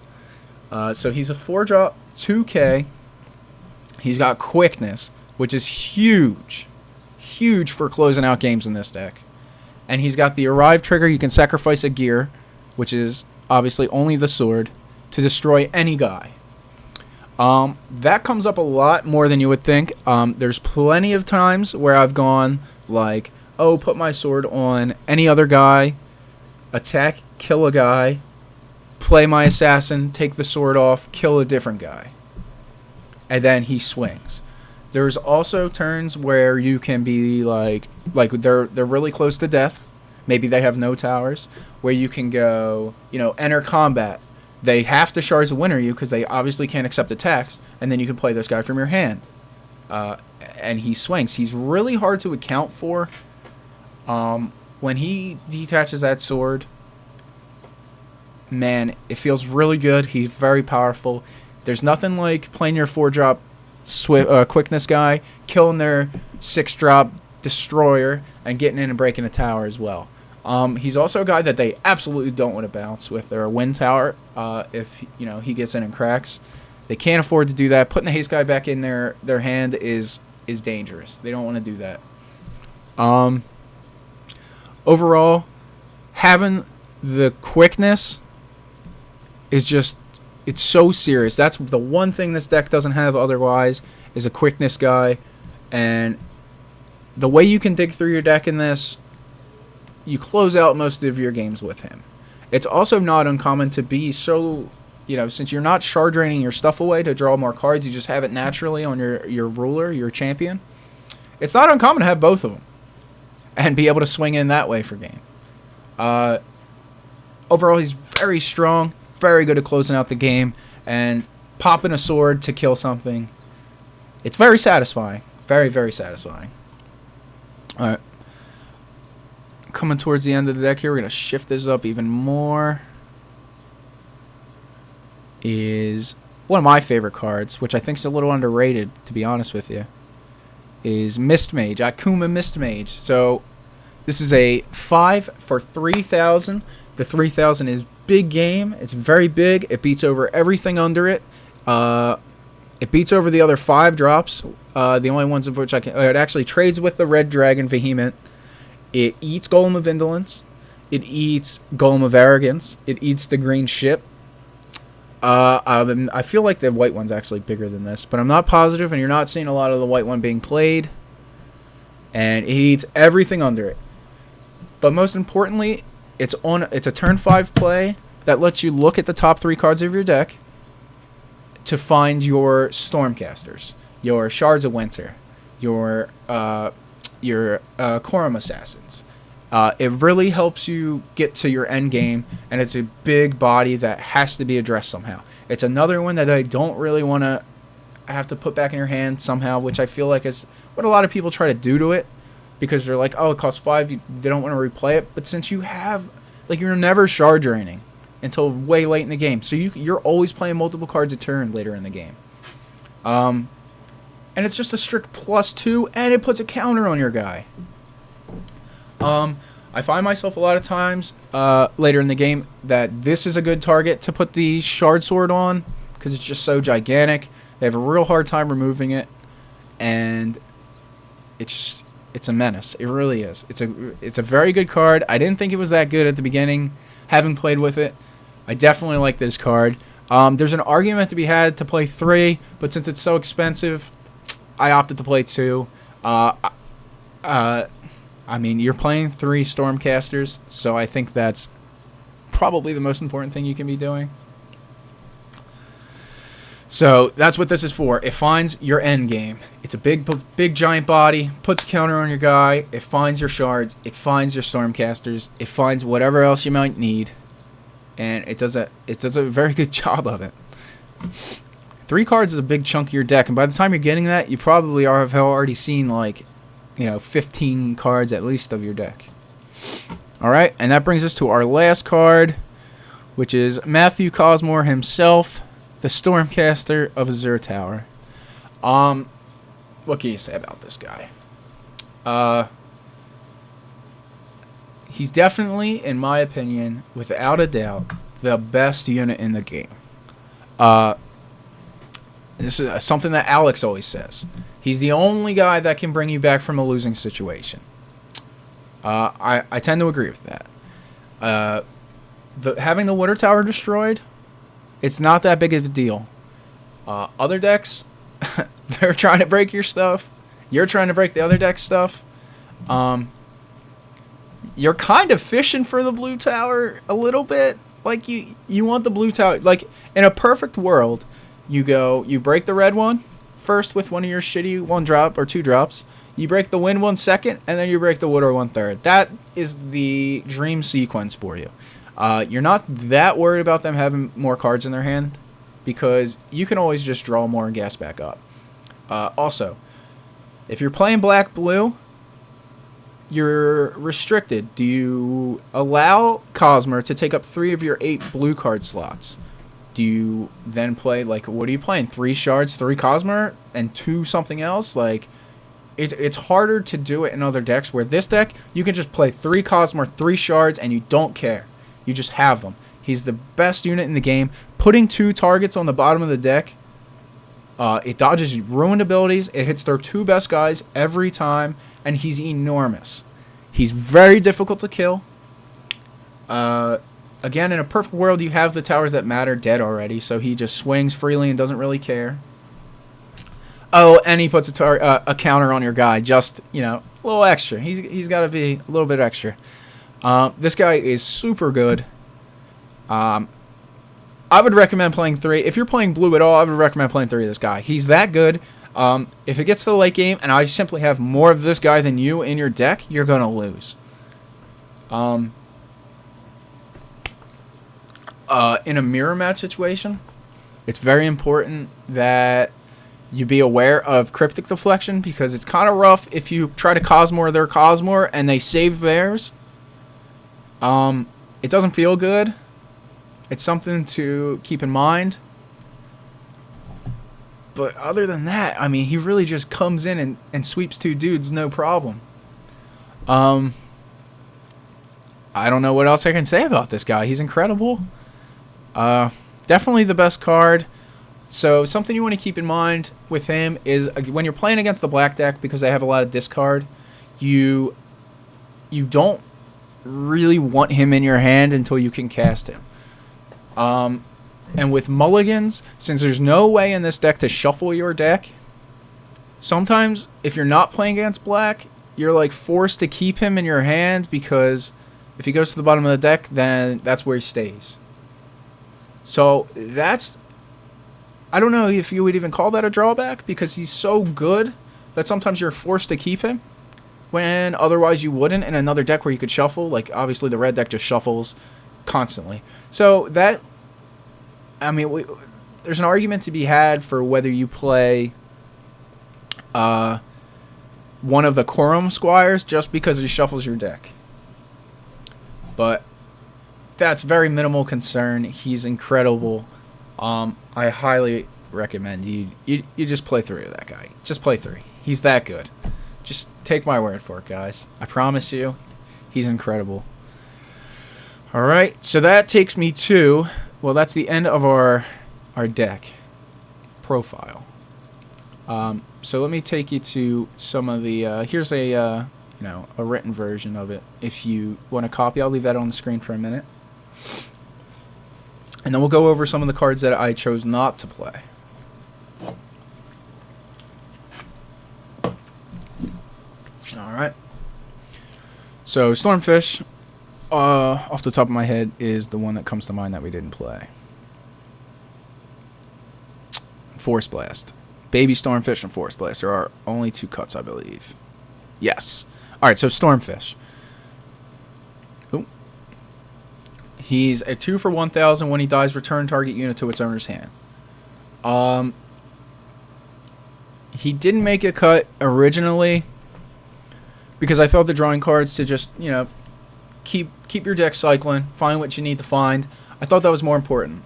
So he's a 4-drop, 2K. He's got quickness, which is huge. Huge for closing out games in this deck. And he's got the Arrive trigger. You can sacrifice a gear, which is obviously only the sword, to destroy any guy. That comes up a lot more than you would think. There's plenty of times where I've gone like, oh, put my sword on any other guy, attack, kill a guy, play my assassin, take the sword off, kill a different guy. And then he swings. There's also turns where you can be like they're really close to death. Maybe they have no towers. Where you can go, enter combat. They have to Shards of Winter you because they obviously can't accept attacks. And then you can play this guy from your hand. And he swings. He's really hard to account for. When he detaches that sword, man, it feels really good. He's very powerful. There's nothing like playing your 4-drop quickness guy, killing their 6-drop destroyer, and getting in and breaking a tower as well. He's also a guy that they absolutely don't want to bounce with their wind tower. If he gets in and cracks, they can't afford to do that. Putting the haste guy back in their hand is dangerous. They don't want to do that. Overall, having the quickness is just, it's so serious. That's the one thing this deck doesn't have otherwise, is a quickness guy. And the way you can dig through your deck in this, you close out most of your games with him. It's also not uncommon to be so, since you're not shard draining your stuff away to draw more cards, you just have it naturally on your ruler, your champion. It's not uncommon to have both of them and be able to swing in that way for game. Overall, he's very strong, very good at closing out the game, and popping a sword to kill something. It's very satisfying. Very, very satisfying. All right. Coming towards the end of the deck here, we're going to shift this up even more. Is one of my favorite cards, which I think is a little underrated, to be honest with you, is Mistmage, Iakuma Mistmage. So this is a 5 for 3,000. The 3,000 is big game. It's very big. It beats over everything under it. It beats over the other 5 drops. The only ones of which it actually trades with the Red Dragon Vehement. It eats Golem of Indolence. It eats Golem of Arrogance. It eats the green ship. I feel like the white one's actually bigger than this, but I'm not positive, and you're not seeing a lot of the white one being played. And it eats everything under it. But most importantly, it's a turn 5 play that lets you look at the top 3 cards of your deck to find your Stormcasters, your Shards of Winter, your Corum Assassins. It really helps you get to your end game, and it's a big body that has to be addressed somehow. It's another one that I don't really want to have to put back in your hand somehow, which I feel like is what a lot of people try to do to it, because they're like, oh, it costs 5, they don't want to replay it. But since you have, you're never shard draining until way late in the game, so you're always playing multiple cards a turn later in the game. And it's just a strict +2, and it puts a counter on your guy. I find myself a lot of times later in the game that this is a good target to put the Shard Sword on, because it's just so gigantic. They have a real hard time removing it, and it's a menace. It really is. It's a very good card. I didn't think it was that good at the beginning. Having played with it, I definitely like this card. There's an argument to be had to play 3, but since it's so expensive, I opted to play 2. I mean, you're playing 3 Stormcasters, so I think that's probably the most important thing you can be doing. So that's what this is for. It finds your end game. It's a big giant body, puts a counter on your guy. It finds your shards. It finds your Stormcasters. It finds whatever else you might need, and it does a very good job of it. 3 cards is a big chunk of your deck, and by the time you're getting that, you probably have already seen 15 cards at least of your deck. Alright, and that brings us to our last card, which is Matthew Cosmore himself, the Stormcaster of Azure Tower. What can you say about this guy? He's definitely, in my opinion, without a doubt, the best unit in the game. This is something that Alex always says. He's the only guy that can bring you back from a losing situation. I tend to agree with that. Having the Water Tower destroyed, it's not that big of a deal. Other decks, they're trying to break your stuff. You're trying to break the other deck's stuff. You're kind of fishing for the blue tower a little bit. You want the blue tower. In a perfect world, you break the red one first with one of your shitty 1-drop or 2-drops. You break the wind one second, and then you break the water one third. That is the dream sequence for you. You're not that worried about them having more cards in their hand, because you can always just draw more and gas back up. Also, if you're playing black-blue, you're restricted. Do you allow Cosmer to take up 3 of your 8 blue card slots? Do you then play, like, what are you playing? 3 shards, 3 Cosmer, and 2 something else? Like, it's harder to do it in other decks, where this deck, you can just play 3 Cosmer, 3 shards, and you don't care. You just have them. He's the best unit in the game. Putting 2 targets on the bottom of the deck, it dodges ruined abilities. It hits their 2 best guys every time, and he's enormous. He's very difficult to kill. Again, in a perfect world, you have the towers that matter dead already, so he just swings freely and doesn't really care. Oh, and he puts a counter on your guy, just, you know, a little extra. He's got to be a little bit extra. This guy is super good. I would recommend playing 3. If you're playing blue at all, I would recommend playing 3 of this guy. He's that good. If it gets to the late game and I simply have more of this guy than you in your deck, you're going to lose. In a mirror match situation, it's very important that you be aware of Cryptic Deflection, because it's kind of rough if you try to Cosmore their Cosmore and they save theirs. It doesn't feel good. It's something to keep in mind. But other than that, I mean, he really just comes in and sweeps 2 dudes, no problem. I don't know what else I can say about this guy. He's incredible. Definitely the best card. So something you want to keep in mind with him is when you're playing against the black deck, because they have a lot of discard, you don't really want him in your hand until you can cast him. And with mulligans, since there's no way in this deck to shuffle your deck, sometimes if you're not playing against black, you're like forced to keep him in your hand, because if he goes to the bottom of the deck, then that's where he stays. So that's, I don't know if you would even call that a drawback, because he's so good that sometimes you're forced to keep him when otherwise you wouldn't in another deck where you could shuffle. Like, obviously the red deck just shuffles constantly. So that, I mean, there's an argument to be had for whether you play one of the Corum Squires just because he shuffles your deck. But that's very minimal concern. He's incredible. I highly recommend you just play 3 of that guy. Just play 3. He's that good. Just take my word for it, guys. I promise you, he's incredible. All right, so that takes me to, well, that's the end of our deck profile. So let me take you to some of the, here's a written version of it. If you want to copy, I'll leave that on the screen for a minute. And then we'll go over some of the cards that I chose not to play. Alright. So, Stormfish, off the top of my head, is the one that comes to mind that we didn't play. Force Blast. Baby Stormfish and Force Blast. There are only 2 cuts, I believe. Yes. Alright, so Stormfish. Ooh. He's a 2 for 1,000. When he dies, return target unit to its owner's hand. He didn't make a cut originally because I thought the drawing cards to just, you know, keep your deck cycling, find what you need to find. I thought that was more important.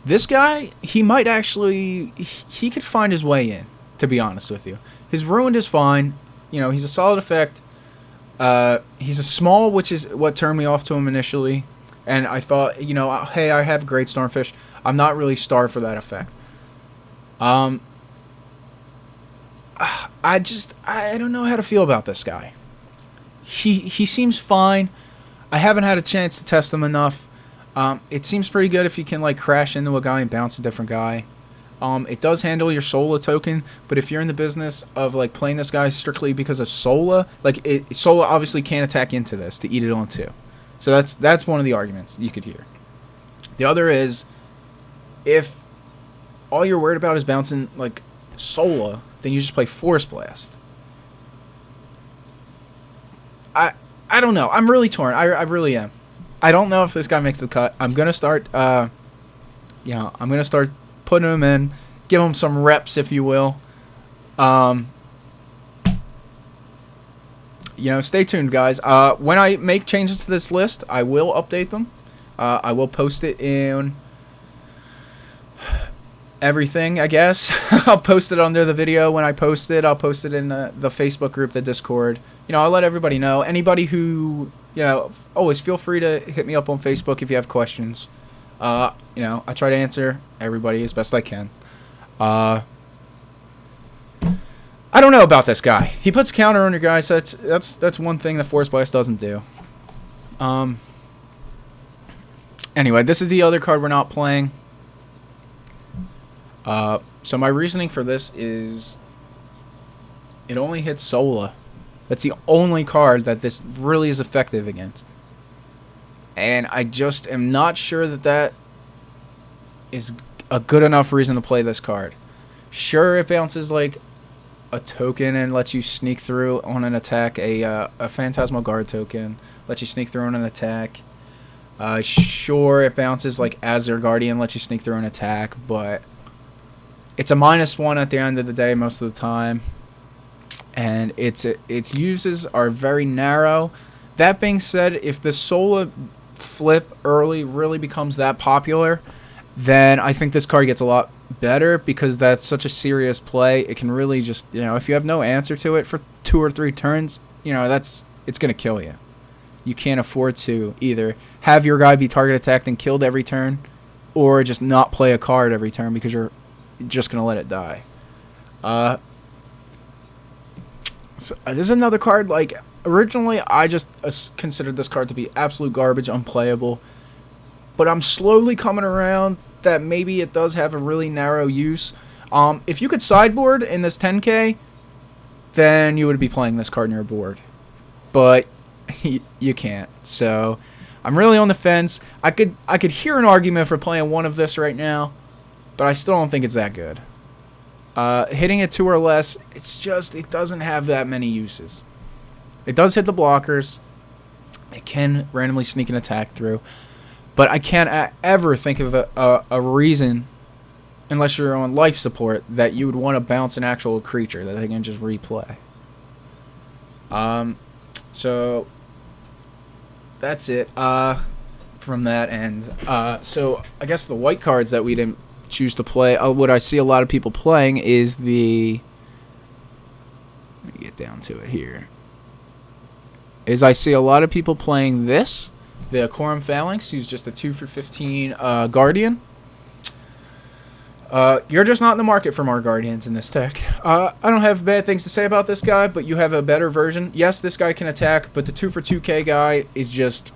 This guy, he might actually, he could find his way in, to be honest with you. His Ruined is fine. You know, he's a solid effect. He's a small, which is what turned me off to him initially. And I thought, you know, hey, I have Great Stormfish. I'm not really starved for that effect. I don't know how to feel about this guy. He seems fine. I haven't had a chance to test him enough. It seems pretty good if you can, like, crash into a guy and bounce a different guy. It does handle your Sola token, but if you're in the business of, like, playing this guy strictly because of Sola, like, Sola obviously can't attack into this to eat it on 2. So that's one of the arguments you could hear. The other is, if all you're worried about is bouncing, like, Sola, then you just play Force Blast. I don't know. I'm really torn. I really am. I don't know if this guy makes the cut. I'm gonna start. I'm gonna start putting him in, give him some reps, if you will. you know, stay tuned, guys. When I make changes to this list, I will update them. I will post it in everything, I guess. I'll post it under the video when I post it. I'll post it in the Facebook group, the Discord. You know, I'll let everybody know. Anybody who, you know, always feel free to hit me up on Facebook if you have questions. You know, I try to answer everybody as best I can. I don't know about this guy. He puts counter on your guys. So that's one thing that Force Blast doesn't do. Anyway, this is the other card we're not playing. So my reasoning for this is it only hits Sola. That's the only card that this really is effective against. And I just am not sure that that is a good enough reason to play this card. Sure, it bounces like a token and lets you sneak through on an attack, a Phantasmal Guard token, lets you sneak through on an attack. Sure, it bounces like Azure Guardian, lets you sneak through an attack, but it's a -1 at the end of the day most of the time, and its uses are very narrow. That being said, if the Sola flip early really becomes that popular, then I think this card gets a lot better, because that's such a serious play. It can really just, you know, if you have no answer to it for 2 or 3 turns, you know, it's going to kill you. You can't afford to either have your guy be target attacked and killed every turn, or just not play a card every turn because you're just going to let it die. So there's another card, like, originally I just considered this card to be absolute garbage, unplayable. But I'm slowly coming around that maybe it does have a really narrow use. If you could sideboard in this 10K, then you would be playing this card in your board. But you can't. So I'm really on the fence. I could hear an argument for playing one of this right now, but I still don't think it's that good. Hitting it 2 or less, it doesn't have that many uses. It does hit the blockers. It can randomly sneak an attack through. But I can't ever think of a reason, unless you're on life support, that you would want to bounce an actual creature that they can just replay. So that's it from that end. So I guess the white cards that we didn't choose to play, what I see a lot of people playing is the... Let me get down to it here. I see a lot of people playing this. The Corum Phalanx, who's just a 2 for 15 Guardian. You're just not in the market for more Guardians in this deck. I don't have bad things to say about this guy, but you have a better version. Yes, this guy can attack, but the 2 for 2K guy is just...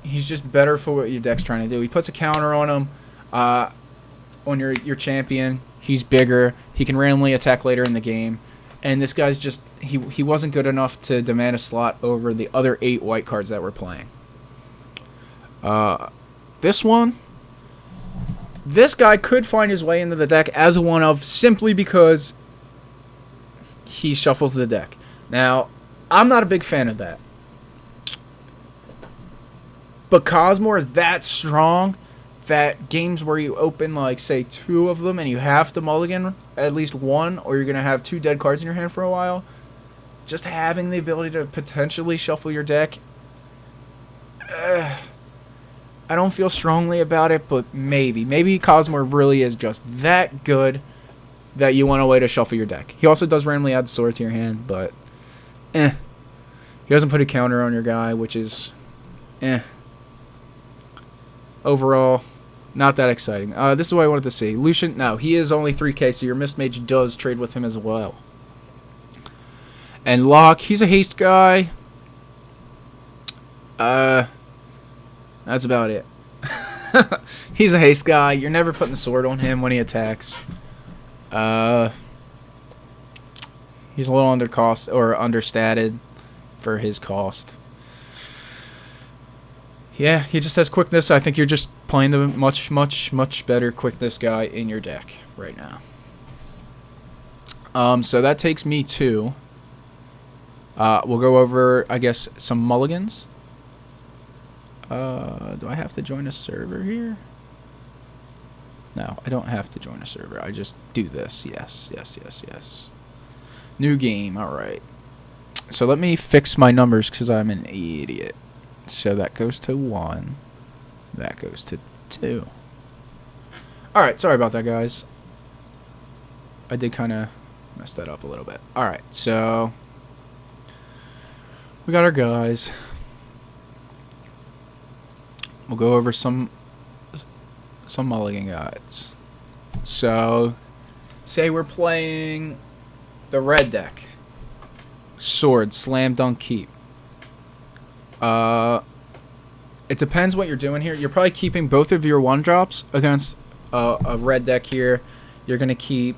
He's just better for what your deck's trying to do. He puts a counter on him, on your champion. He's bigger. He can randomly attack later in the game. And this guy's just... He wasn't good enough to demand a slot over the other 8 white cards that we're playing. This guy could find his way into the deck as a one-of simply because he shuffles the deck. Now, I'm not a big fan of that. But Cosmore is that strong that games where you open, like, say, 2 of them and you have to mulligan at least 1, or you're going to have 2 dead cards in your hand for a while, just having the ability to potentially shuffle your deck... I don't feel strongly about it, but maybe. Maybe Cosmore really is just that good that you want a way to shuffle your deck. He also does randomly add sword to your hand, but He doesn't put a counter on your guy, which is Overall, not that exciting. This is what I wanted to see. Lucian, no, he is only 3K, so your Mistmage does trade with him as well. And Locke, he's a haste guy. That's about it. He's a haste guy. You're never putting the sword on him when he attacks. He's a little understated for his cost. Yeah, he just has quickness. I think you're just playing the much, much, much better quickness guy in your deck right now. So that takes me to... we'll go over, I guess, some mulligans. Do I have to join a server here? No, I don't have to join a server. I just do this. Yes. New game. All right. So let me fix my numbers because I'm an idiot. So that goes to 1. That goes to 2. Alright, sorry about that, guys. I did kind of mess that up a little bit. Alright, so we got our guys. We'll go over some mulligan guides. So, say we're playing the red deck. Sword, slam, dunk, keep. It depends what you're doing here. You're probably keeping both of your 1-drops against a red deck here. You're going to keep...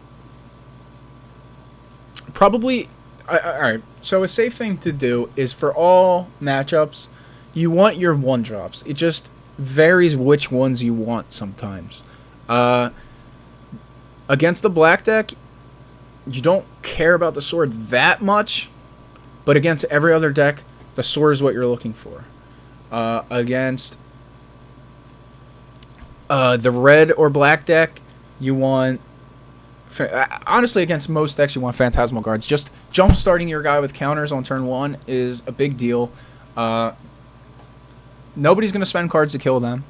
Probably... Alright, so a safe thing to do is for all matchups, you want your 1-drops. It just varies which ones you want sometimes. Against the black deck, you don't care about the sword that much, but against every other deck, the sword is what you're looking for. Against the red or black deck, you want... Honestly, against most decks, you want Phantasmal Guards. Just jump-starting your guy with counters on turn 1 is a big deal. Nobody's going to spend cards to kill them.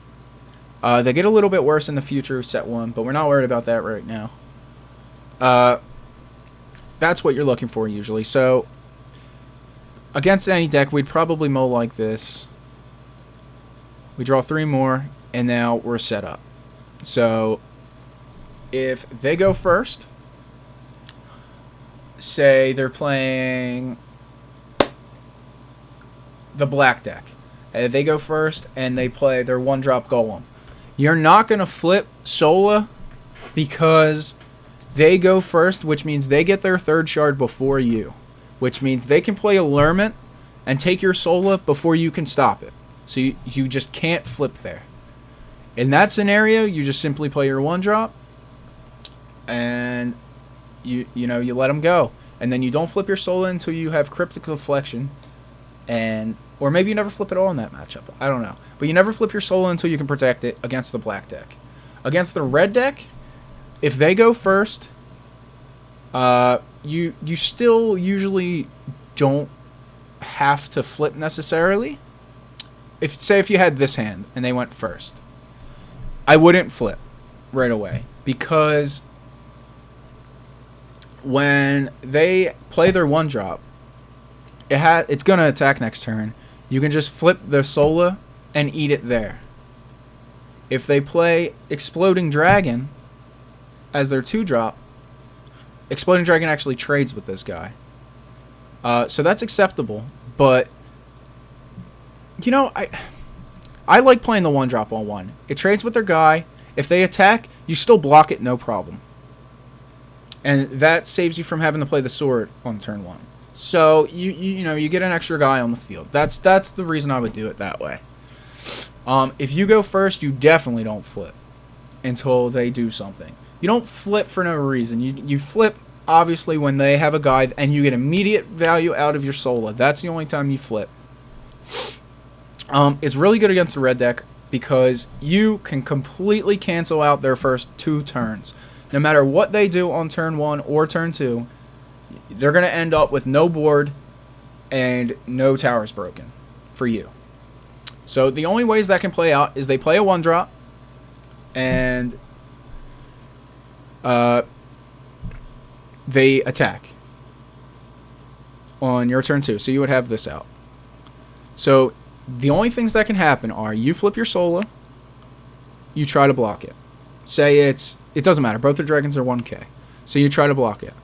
They get a little bit worse in the future, set 1, but we're not worried about that right now. That's what you're looking for usually. So, against any deck, we'd probably mull like this. We draw 3 more, and now we're set up. So, if they go first, say they're playing the black deck. They go first, and they play their 1-drop golem. You're not going to flip Sola because they go first, which means they get their 3rd shard before you. Which means they can play Allurement and take your Sola before you can stop it. So you just can't flip there. In that scenario, you just simply play your 1-drop, and you let them go. And then you don't flip your Sola until you have Cryptic Deflection, or maybe you never flip it all in that matchup. I don't know. But you never flip your Sola until you can protect it against the black deck. Against the red deck, if they go first, you still usually don't have to flip necessarily. Say if you had this hand and they went first, I wouldn't flip right away because when they play their 1-drop, it's going to attack next turn. You can just flip their Sola and eat it there. If they play Exploding Dragon as their 2-drop, Exploding Dragon actually trades with this guy. So that's acceptable, but I like playing the 1-drop on 1. It trades with their guy. If they attack, you still block it, no problem. And that saves you from having to play the sword on turn 1. So you get an extra guy on the field. That's the reason I would do it that way. If you go first, you definitely don't flip until they do something. You don't flip for no reason. You flip obviously when they have a guy and you get immediate value out of your Sola. That's the only time you flip. It's really good against the red deck because you can completely cancel out their first 2 turns. No matter what they do on turn 1 or turn 2, they're going to end up with no board and no towers broken for you. So the only ways that can play out is they play a 1-drop and they attack on your turn 2. So you would have this out. So the only things that can happen are you flip your Sola, you try to block it. Say it doesn't matter. Both the dragons are 1k. So you try to block it.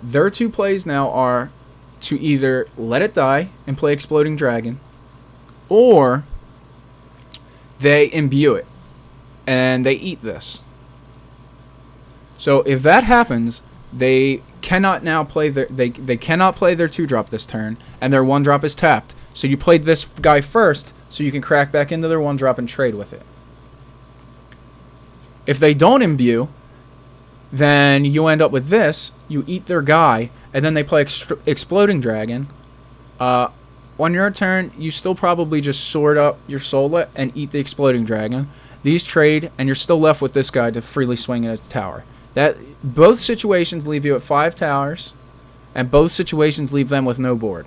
Their 2 plays now are to either let it die and play Exploding Dragon, or they imbue it and they eat this. So if that happens, they cannot now play they cannot play their 2-drop this turn, and their 1-drop is tapped. So you played this guy first, so you can crack back into their 1-drop and trade with it. If they don't imbue, then you end up with this. You eat their guy, and then they play Exploding Dragon. On your turn, you still probably just sword up your Sola and eat the Exploding Dragon. These trade, and you're still left with this guy to freely swing at a tower. Both situations leave you at 5 towers and both situations leave them with no board.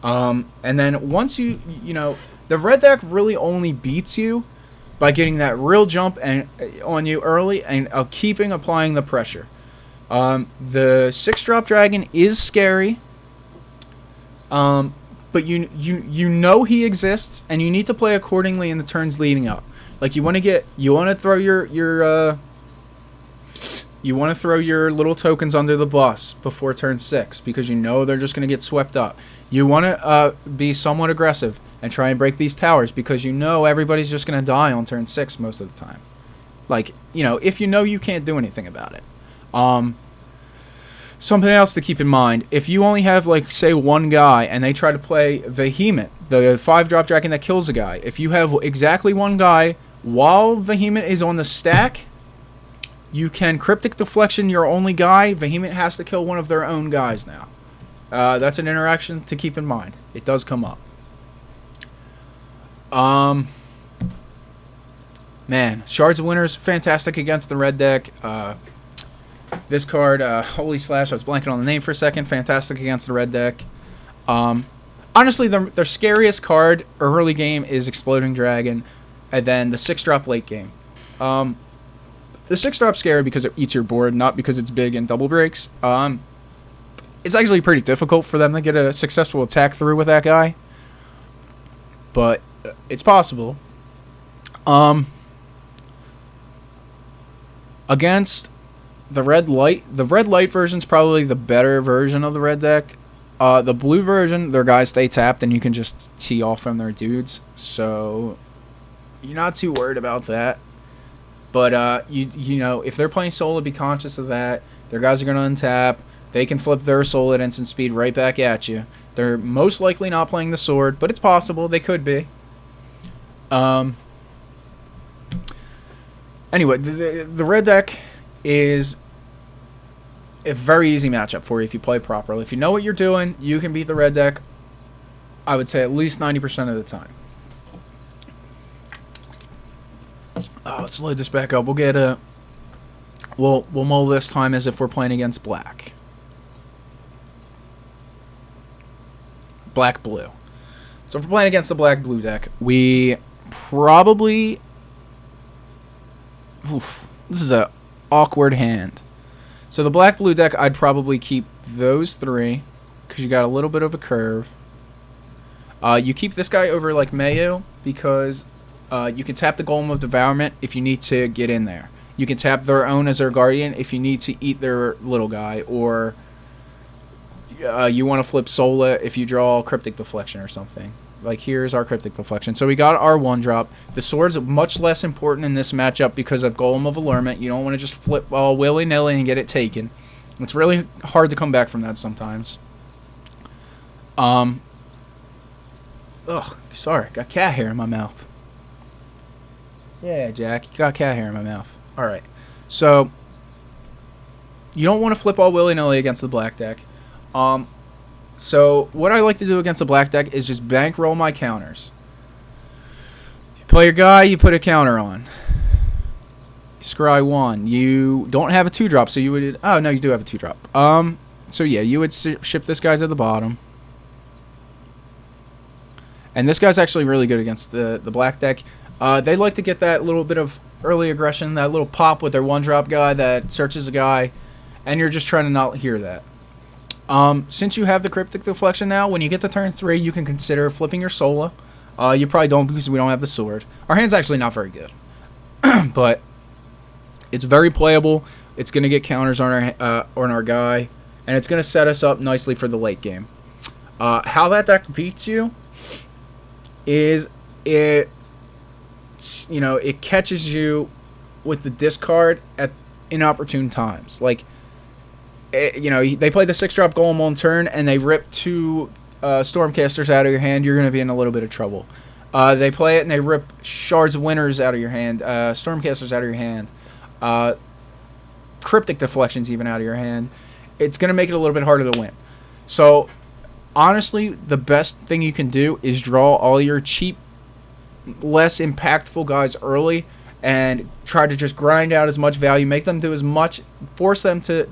And then once you know, the red deck really only beats you by getting that real jump and on you early and keeping applying the pressure. The 6-drop dragon is scary, but you know he exists, and you need to play accordingly in the turns leading up. Like you want to throw your little tokens under the bus before turn 6 because you know they're just going to get swept up. You want to be somewhat aggressive and try and break these towers because you know everybody's just going to die on turn 6 most of the time. Like, you know, if you know you can't do anything about it. Something else to keep in mind, if you only have, like, say, one guy and they try to play Vehement, the 5-drop dragon that kills a guy, if you have exactly one guy while Vehement is on the stack, you can Cryptic Deflection your only guy. Vehement has to kill one of their own guys now. That's an interaction to keep in mind. It does come up. Man, Shards of Winter's fantastic against the red deck. This card, Holy Slash, I was blanking on the name for a second. Fantastic against the red deck. Honestly, their scariest card early game is Exploding Dragon, and then the 6-drop late game. The 6-drop's scary because it eats your board, not because it's big and double breaks. It's actually pretty difficult for them to get a successful attack through with that guy, but it's possible. Against the red light version's probably the better version of the red deck. The blue version, their guys stay tapped and you can just tee off from their dudes, so you're not too worried about that. But you know, if they're playing Sola, be conscious of that. Their guys are going to untap. They can flip their Soul at instant speed right back at you. They're most likely not playing the sword, but it's possible. They could be. Anyway, the red deck is a very easy matchup for you if you play properly. If you know what you're doing, you can beat the red deck, I would say, at least 90% of the time. Let's load this back up. We'll get a... We'll mull this time as if we're playing against black. Black-blue. So if we're playing against the black-blue deck, we probably... this is a awkward hand. So the black-blue deck, I'd probably keep those three, because you got a little bit of a curve. You keep this guy over like Mei-Yu, because you can tap the Golem of Devourment if you need to get in there. You can tap their own Azure Guardian if you need to eat their little guy, or you want to flip Sola if you draw Cryptic Deflection or something. Like, here's our Cryptic Deflection. So we got our 1-drop. The sword's much less important in this matchup because of Golem of Allurement. You don't want to just flip all willy-nilly and get it taken. It's really hard to come back from that sometimes. Ugh, sorry. Got cat hair in my mouth. Yeah, Jack. You got cat hair in my mouth. Alright. So, you don't want to flip all willy-nilly against the black deck. So, what I like to do against the black deck is just bankroll my counters. You play your guy, you put a counter on. You scry 1. You don't have a 2-drop, so you would... Oh, no, you do have a 2-drop. So, yeah, you would ship this guy to the bottom. And this guy's actually really good against the black deck. They like to get that little bit of early aggression, that little pop with their 1-drop guy that searches a guy, and you're just trying to not hear that. Since you have the Cryptic Deflection now, when you get to turn 3, you can consider flipping your Sola. You probably don't because we don't have the sword. Our hand's actually not very good. But it's very playable. It's going to get counters on our guy, and it's going to set us up nicely for the late game. How that deck beats you is it catches you with the discard at inopportune times. Like, they play the 6-drop Golem on turn, and they rip 2 Stormcasters out of your hand. You're going to be in a little bit of trouble. They play it, and they rip Shards of Winters out of your hand, Stormcasters out of your hand, Cryptic Deflections even out of your hand. It's going to make it a little bit harder to win. So, honestly, the best thing you can do is draw all your cheap, less impactful guys early, and try to just grind out as much value, make them do as much, force them to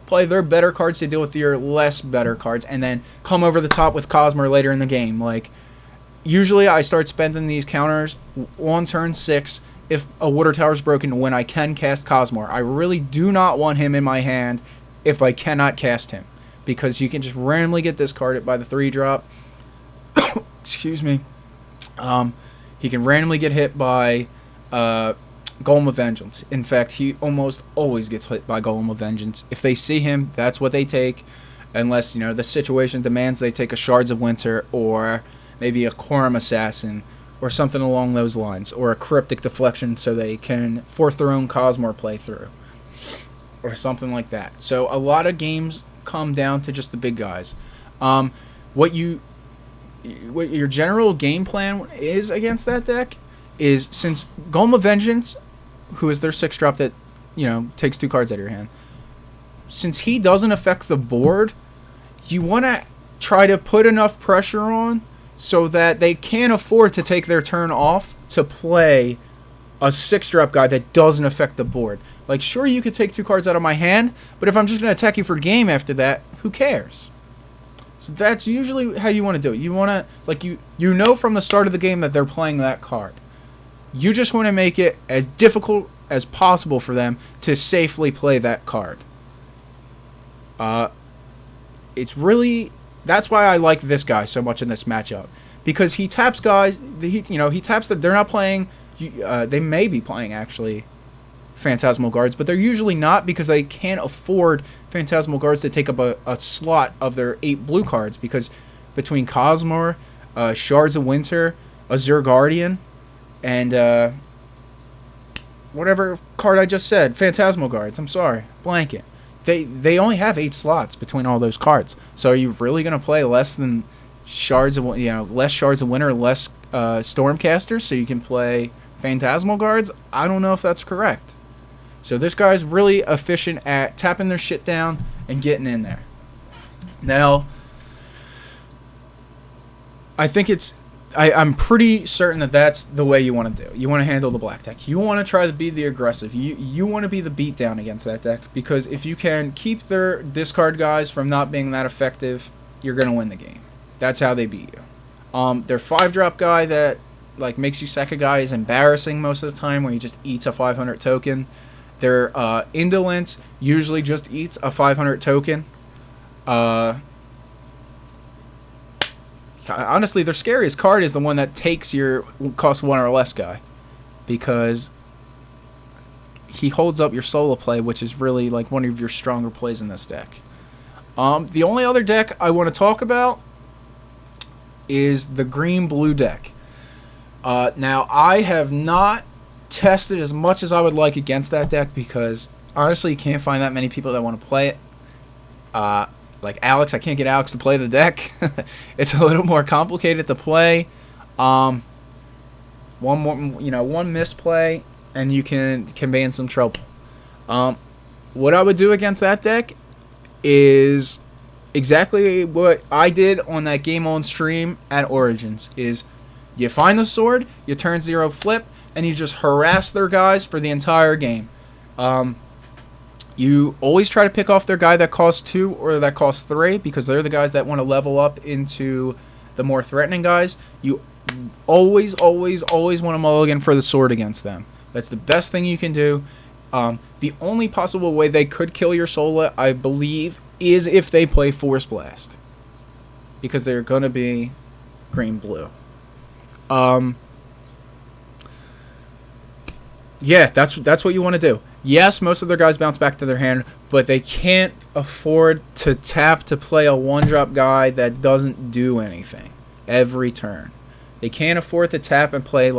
play their better cards to deal with your less better cards, and then come over the top with Cosmor later in the game. Like, usually I start spending these counters on turn 6 if a Water Tower's broken when I can cast Cosmor. I really do not want him in my hand if I cannot cast him, because you can just randomly get discarded by the 3-drop. Excuse me. He can randomly get hit by Golem of Vengeance. In fact, he almost always gets hit by Golem of Vengeance. If they see him, that's what they take, unless, the situation demands they take a Shards of Winter, or maybe a Corum Assassin, or something along those lines, or a Cryptic Deflection so they can force their own Cosmor playthrough, or something like that. So a lot of games come down to just the big guys. What your general game plan is against that deck is, since Golem of Vengeance, who is their 6-drop that, takes 2 cards out of your hand, since he doesn't affect the board, you want to try to put enough pressure on so that they can't afford to take their turn off to play a 6-drop guy that doesn't affect the board. Like, sure, you could take 2 cards out of my hand, but if I'm just going to attack you for game after that, who cares? So that's usually how you want to do it. You want to, like, you know from the start of the game that they're playing that card. You just want to make it as difficult as possible for them to safely play that card. It's really, that's why I like this guy so much in this matchup, because he taps guys. He taps that they're not playing. They may be playing actually Phantasmal Guards, but they're usually not, because they can't afford Phantasmal Guards to take up a slot of their 8 blue cards, because between Cosmor, Shards of Winter, Azure Guardian, and whatever card I just said, Phantasmal Guards, I'm sorry, blanket. They only have 8 slots between all those cards. So are you really going to play less than Shards of less Shards of Winter, less Stormcasters, so you can play Phantasmal Guards? I don't know if that's correct. So this guy's really efficient at tapping their shit down and getting in there. Now, I think I'm pretty certain that that's the way you want to do. You want to handle the black deck. You want to try to be the aggressive. You want to be the beatdown against that deck, because if you can keep their discard guys from not being that effective, you're going to win the game. That's how they beat you. Their 5-drop guy that makes you sack a guy is embarrassing most of the time, where he just eats a 500 token. Their Indolence usually just eats a 500 token. Honestly, their scariest card is the one that takes your cost 1 or less guy, because he holds up your Sola play, which is really one of your stronger plays in this deck. The only other deck I want to talk about is the green-blue deck. Now, I have not tested as much as I would like against that deck, because honestly, you can't find that many people that want to play it. Like Alex, I can't get Alex to play the deck. It's a little more complicated to play. One misplay and you can be in some trouble. What I would do against that deck is exactly what I did on that game on stream at Origins. Is you find the sword, you turn 0 flip, and you just harass their guys for the entire game. You always try to pick off their guy that costs 2 or that costs 3, because they're the guys that want to level up into the more threatening guys. You always want to mulligan for the sword against them. That's the best thing you can do. The only possible way they could kill your Sola, I believe, is if they play Force Blast, because they're going to be green-blue. Yeah, that's what you want to do. Yes, most of their guys bounce back to their hand, but they can't afford to tap to play a 1-drop guy that doesn't do anything every turn. They can't afford to tap and play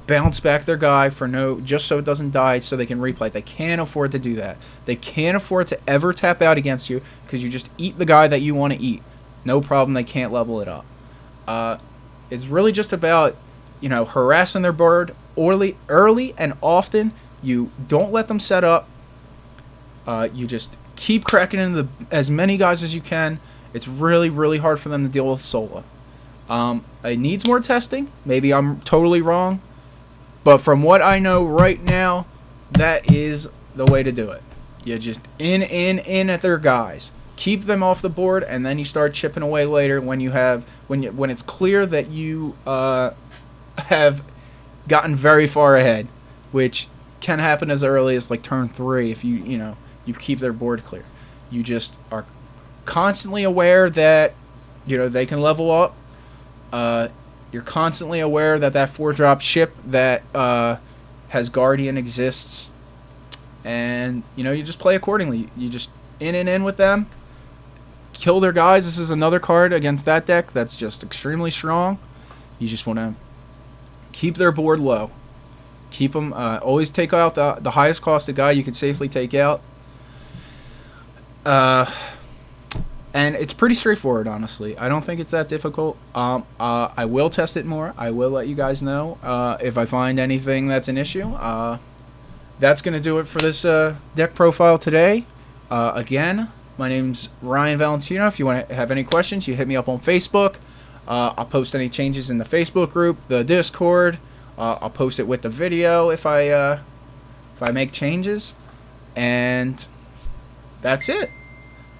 bounce back their guy for just so it doesn't die so they can replay it. They can't afford to do that. They can't afford to ever tap out against you, because you just eat the guy that you want to eat. No problem, they can't level it up. It's really just about, harassing their board early and often. You don't let them set up. You just keep cracking into as many guys as you can. It's really, really hard for them to deal with Sola. It needs more testing. Maybe I'm totally wrong. But from what I know right now, that is the way to do it. You just in at their guys. Keep them off the board, and then you start chipping away later when you have when it's clear that you have gotten very far ahead, which can happen as early as like turn 3 if you keep their board clear. You just are constantly aware that they can level up. You're constantly aware that 4-drop ship that has Guardian exists, and you just play accordingly. You just in with them. Kill their guys. This is another card against that deck that's just extremely strong. You just want to keep their board low. Keep them. Always take out the highest costed guy you can safely take out. And it's pretty straightforward, honestly. I don't think it's that difficult. I will test it more. I will let you guys know if I find anything that's an issue. That's going to do it for this deck profile today. Again, my name's Ryan Valentino. If you want to have any questions, you hit me up on Facebook. I'll post any changes in the Facebook group, the Discord. I'll post it with the video if I make changes. And that's it.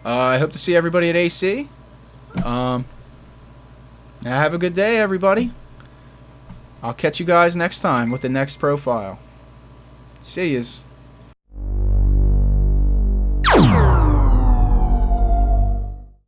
I hope to see everybody at AC. Have a good day, everybody. I'll catch you guys next time with the next profile. See yous.